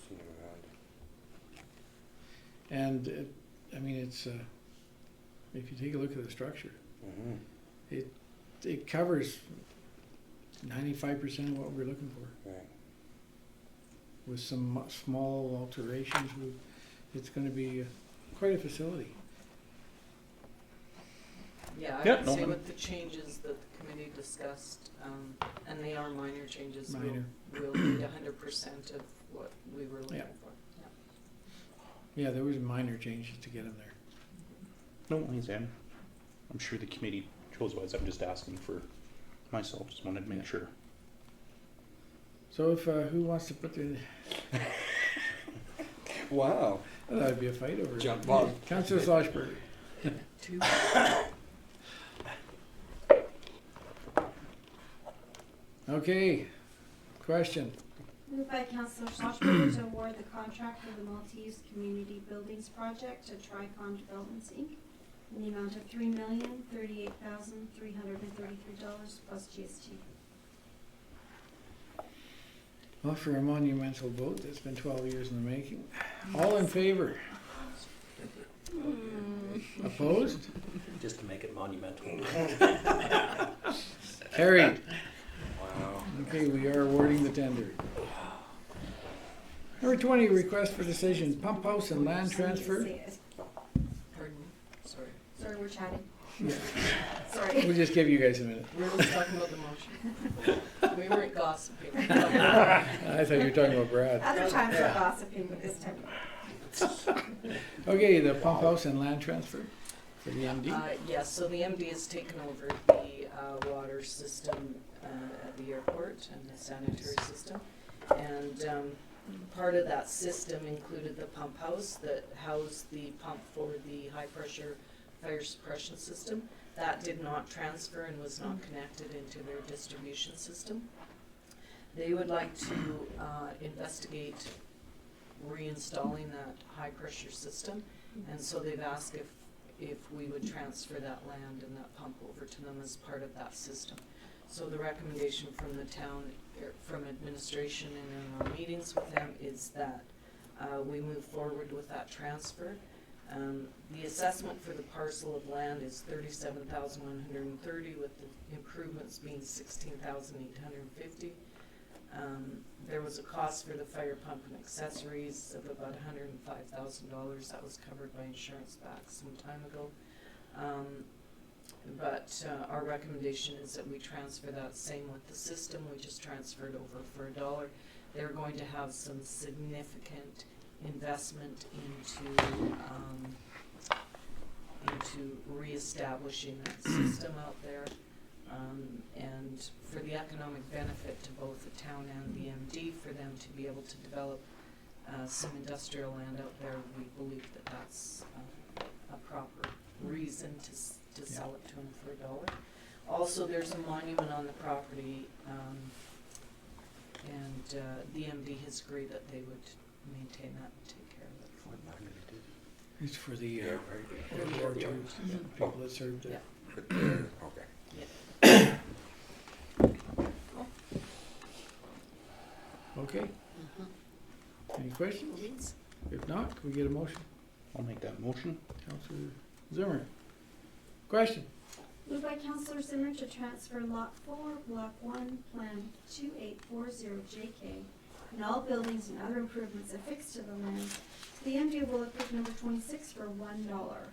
Speaker 3: Seen them around.
Speaker 1: And, I mean, it's, if you take a look at the structure, it covers 95% of what we're looking for.
Speaker 3: Right.
Speaker 1: With some small alterations, it's gonna be quite a facility.
Speaker 12: Yeah, I
Speaker 2: Yeah,
Speaker 12: would
Speaker 2: no,
Speaker 12: say
Speaker 2: I'm-
Speaker 12: with the changes that the committee discussed, and they are minor changes,
Speaker 1: Minor.
Speaker 12: we'll need 100% of what we were looking
Speaker 1: Yeah.
Speaker 12: for.
Speaker 1: Yeah, there was minor changes to get them there.
Speaker 2: no, he's in. I'm sure the committee chose wise, I'm just asking for myself, just wanted to make sure.
Speaker 1: So if, who wants to put the,
Speaker 10: Wow.
Speaker 1: that'd be a fight over it.
Speaker 10: Jump on.
Speaker 1: Councillor Schlossberger.
Speaker 12: Two.
Speaker 1: Okay, question.
Speaker 11: Moved by Councillor Schlossberger to award the contract for the multi-use community buildings project to Tricon Developments Inc. in the amount of $3,038,333 plus GST.
Speaker 1: Well, for a monumental vote that's been 12 years in the making. All in favor? Opposed?
Speaker 8: Just to make it monumental.
Speaker 1: Carried.
Speaker 3: Wow.
Speaker 1: Okay, we are awarding the tender. Number 20, request for decision, pump house and land transfer.
Speaker 12: Pardon me, sorry.
Speaker 11: Sorry, we're chatting.
Speaker 1: Yeah.
Speaker 11: Sorry.
Speaker 1: We'll just give you guys a minute.
Speaker 12: We're just talking about the motion. We weren't gossiping.
Speaker 1: I thought you were talking about Brad.
Speaker 11: Other times we're gossiping, but this time.
Speaker 1: Okay, the pump house and land transfer for the MD.
Speaker 12: Yes, so the MD has taken over the water system at the airport and the sanitary system. And part of that system included the pump house that housed the pump for the high pressure fire suppression system. That did not transfer and was not connected into their distribution system. They would like to investigate reinstalling that high pressure system, and so they've asked if we would transfer that land and that pump over to them as part of that system. So the recommendation from the town, from administration and in our meetings with them, is that we move forward with that transfer. The assessment for the parcel of land is $37,130, with the improvements being $16,850. There was a cost for the fire pump and accessories of about $105,000. That was covered by insurance back some time ago. But our recommendation is that we transfer that. Same with the system, we just transferred over for $1. they're going to have some significant investment into reestablishing that system out there. And for the economic benefit to both the town and the MD, for them to be able to develop some industrial land out there, we believe that that's a proper reason to sell it to them for $1. Also, there's a monument on the property, and the MD has agreed that they would maintain that and take care of it.
Speaker 3: What monument did?
Speaker 1: It's for the
Speaker 3: Yeah,
Speaker 1: World War II people that served there.
Speaker 3: Okay.
Speaker 1: Okay,
Speaker 13: Mhm.
Speaker 1: any questions? If not, can we get a motion?
Speaker 2: I'll make that motion.
Speaker 1: Councillor Zimmer. Question?
Speaker 11: Moved by Councillor Zimmer to transfer Lot 4, Block 1, Plan 2840JK, and all buildings and other improvements affixed to the land to the MD of Willow Creek number 26 for $1.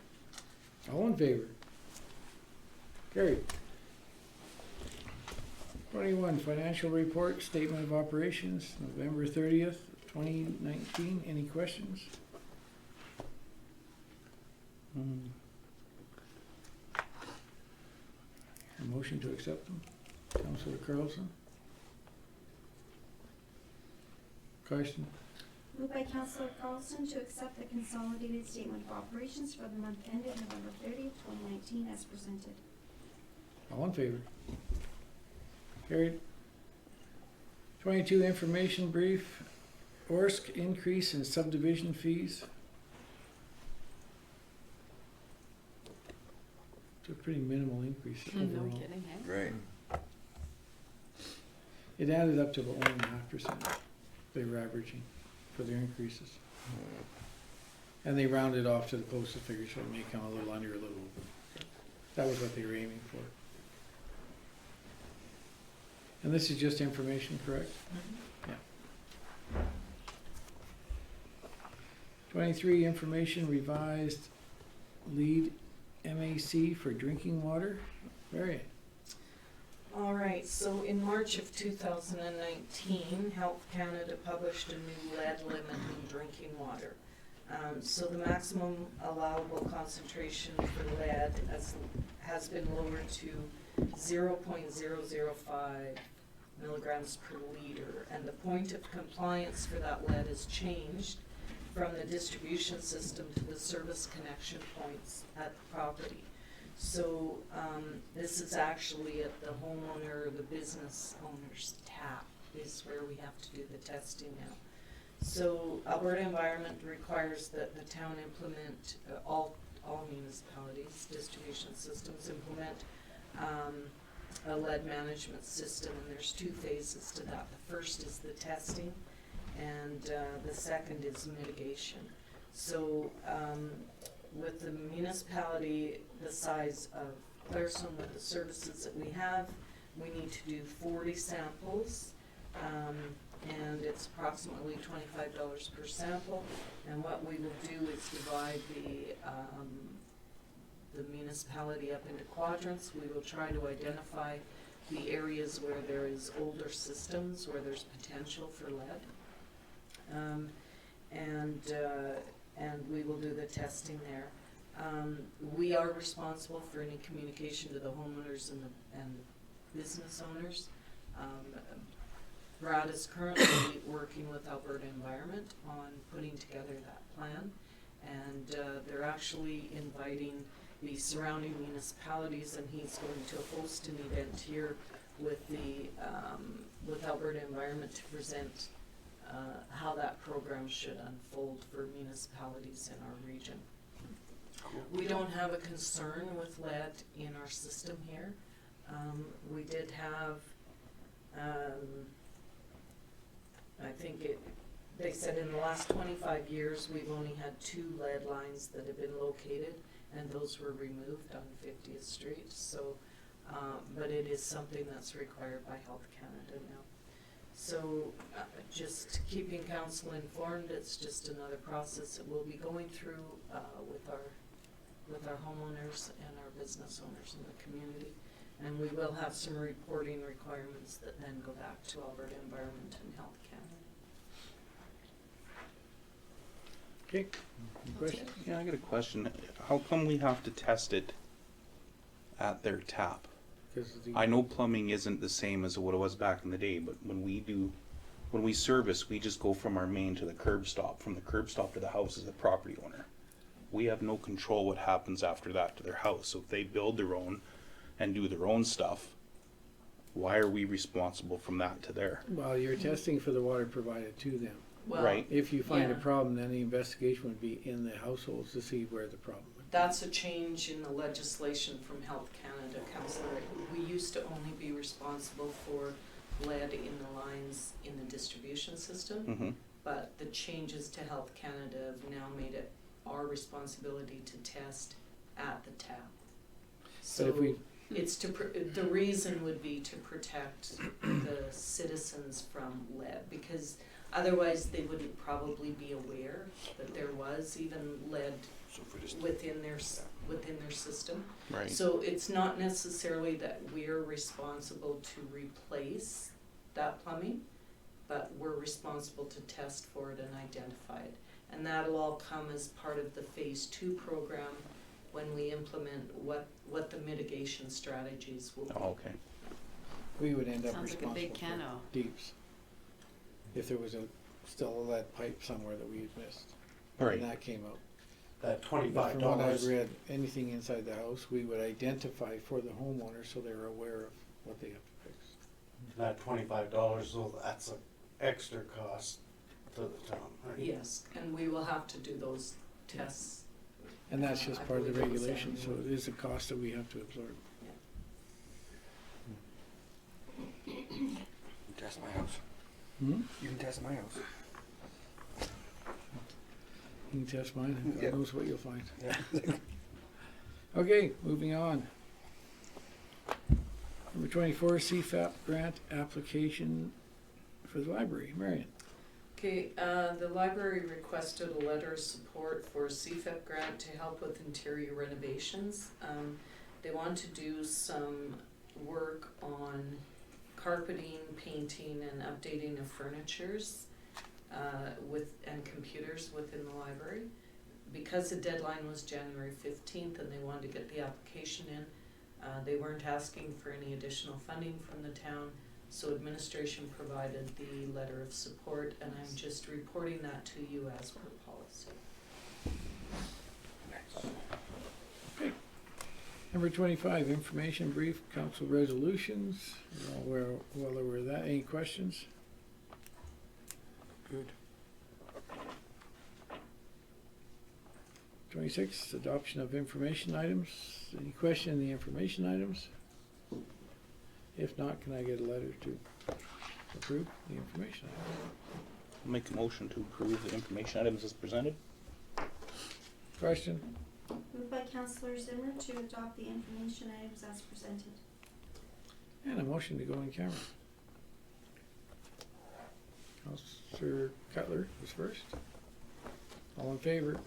Speaker 1: All in favor? Carried. 21, financial report, statement of operations, November 30th, 2019. Any questions? A motion to accept them? Councillor Carlson? Question?
Speaker 11: Moved by Councillor Carlson to accept the consolidated statement of operations for the month ended November 30th, 2019 as presented.
Speaker 1: All in favor? Carried. 22, information brief, Orsk increase in subdivision fees. It's a pretty minimal increase
Speaker 13: No
Speaker 1: overall.
Speaker 13: kidding, eh?
Speaker 3: Right.
Speaker 1: It added up to about 1.5% they were averaging for their increases. And they rounded off to the closest figure, so it may come a little under, a little over. That was what they were aiming for. And this is just information, correct? Yeah. 23, information revised lead MAC for drinking water. Marion.
Speaker 12: All right, so in March of 2019, Health Canada published a new lead limit in drinking water. So the maximum allowable concentration for lead has been lowered to 0.005 milligrams per liter, and the point of compliance for that lead is changed from the distribution system to the service connection points at the property. So this is actually at the homeowner or the business owner's tap is where we have to do the testing now. So Alberta Environment requires that the town implement, all municipalities, distribution systems implement a lead management system, and there's 2 phases to that. The first is the testing, and the second is mitigation. So with the municipality the size of Claresholm, with the services that we have, we need to do 40 samples, and it's approximately $25 per sample. And what we will do is divide the municipality up into quadrants. We will try to identify the areas where there is older systems, where there's potential for lead. And we will do the testing there. We are responsible for any communication to the homeowners and the business owners. Brad is currently working with Alberta Environment on putting together that plan, and they're actually inviting the surrounding municipalities, and he's going to host an event here with with Alberta Environment to present how that program should unfold for municipalities in our region. We don't have a concern with lead in our system here. We did have, I think they said in the last 25 years we've only had 2 lead lines that have been located, and those were removed on 50th Street. So, but it is something that's required by Health Canada now. So just keeping council informed, it's just another process that we'll be going through with our homeowners and our business owners in the community. And we will have some reporting requirements that then go back to Alberta Environment and Health Canada.
Speaker 1: Okay, any questions?
Speaker 2: Yeah, I got a question. How come we have to test it at their tap?
Speaker 1: 'Cause the-
Speaker 2: I know plumbing isn't the same as what it was back in the day, but when we service, we just go from our main to the curb stop. From the curb stop to the house is the property owner. We have no control what happens after that to their house. So if they build their own and do their own stuff, why are we responsible from that to there?
Speaker 1: Well, you're testing for the water provided to them.
Speaker 12: Well,
Speaker 2: Right.
Speaker 1: If you find a
Speaker 12: Yeah.
Speaker 1: problem, then the investigation would be in the households to see where the problem is.
Speaker 12: that's a change in the legislation from Health Canada, Councillor. We used to only be responsible for lead in the lines in the distribution system,
Speaker 2: Mm-hmm.
Speaker 12: but the changes to Health Canada have now made it our responsibility to test at the tap.
Speaker 1: But if we,
Speaker 12: So it's the reason would be to protect the citizens from lead, because otherwise they wouldn't probably be aware that there was even lead
Speaker 3: So if we just
Speaker 12: within their system.
Speaker 2: Right.
Speaker 12: So it's not necessarily that we're responsible to replace that plumbing, but we're responsible to test for it and identify it. And that'll all come as part of the phase 2 program when we implement what the mitigation strategies will be.
Speaker 2: Oh, okay.
Speaker 1: we would end up
Speaker 13: Sounds like a
Speaker 1: responsible
Speaker 13: big
Speaker 1: for
Speaker 13: cano.
Speaker 1: deeps. If there was still a lead pipe somewhere that we had missed.
Speaker 2: Right.
Speaker 1: And that came out.
Speaker 7: That
Speaker 1: But from what I've
Speaker 7: $25.
Speaker 1: read, anything inside the house, we would identify for the homeowner so they're aware of what they have to fix.
Speaker 7: That $25, so that's an extra cost to the town, right?
Speaker 12: Yes, and we will have to do those tests.
Speaker 1: And that's just
Speaker 12: I
Speaker 1: part of the
Speaker 12: believe it was
Speaker 1: regulation, so
Speaker 12: annual.
Speaker 1: it is a cost that we have to absorb.
Speaker 3: you can test my house.
Speaker 1: Hmm?
Speaker 3: You can test my house.
Speaker 1: You can test mine, and
Speaker 3: Yeah.
Speaker 1: God knows what you'll find.
Speaker 3: Yeah.
Speaker 1: Okay, moving on. Number 24, CFAP grant application for the library. Marion.
Speaker 12: Okay, the library requested a letter of support for a CFIP grant to help with interior renovations. They want to do some work on carpeting, painting, and updating of furnitures and computers within the library. Because the deadline was January 15th and they wanted to get the application in, they weren't asking for any additional funding from the town. So administration provided the letter of support, and I'm just reporting that to you as per policy.
Speaker 1: Number 25, information brief, council resolutions. We're well aware of that. Any questions?
Speaker 3: Good.
Speaker 1: 26, adoption of information items. Any question on the information items? If not, can I get a letter to approve the information items?
Speaker 2: I'll make a motion to approve the information items as presented.
Speaker 1: Question?
Speaker 11: Moved by Councillor Zimmer to adopt the information items as presented.
Speaker 1: And a motion to go in camera. Councillor Cutler was first. All in favor?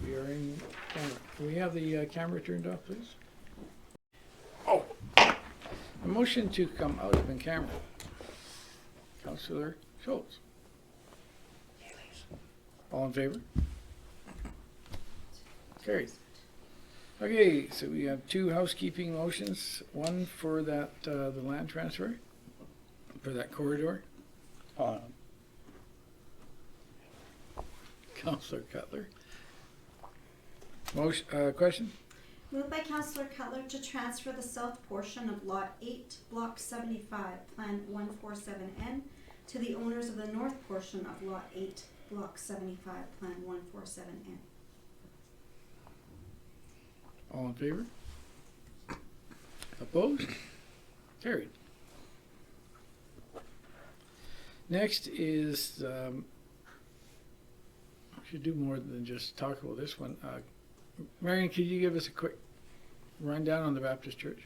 Speaker 1: We are in camera. Can we have the camera turned off, please? Oh! A motion to come out of in camera. Councillor Schultz. All in favor? Carried. Okay, so we have two housekeeping motions. One for that, the land transfer, for that corridor. Councillor Cutler. Motion, question?
Speaker 11: Moved by Councillor Cutler to transfer the south portion of Lot 8, Block 75, Plan 147N, to the owners of the north portion of Lot 8, Block 75, Plan 147N.
Speaker 1: All in favor? Opposed? Carried. Next is, we should do more than just talk about this one. Marion, could you give us a quick rundown on the Baptist Church?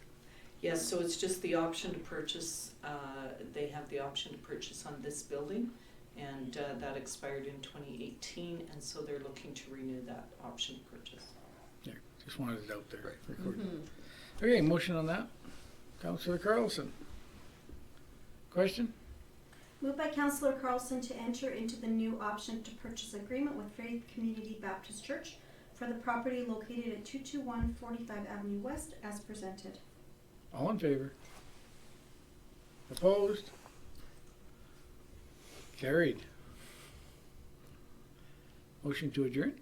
Speaker 12: Yes, so it's just the option to purchase, they have the option to purchase on this building, and that expired in 2018, and so they're looking to renew that option to purchase.
Speaker 1: Yeah, just wanted it out there. Recorded. Okay, motion on that. Councillor Carlson. Question?
Speaker 11: Moved by Councillor Carlson to enter into the new option to purchase agreement with Faith Community Baptist Church for the property located at 221 45 Avenue West as presented.
Speaker 1: All in favor? Opposed? Carried. Motion to adjourn?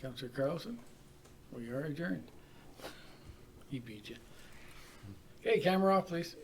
Speaker 1: Councillor Carlson? We are adjourned. He beat you. Okay, camera off, please.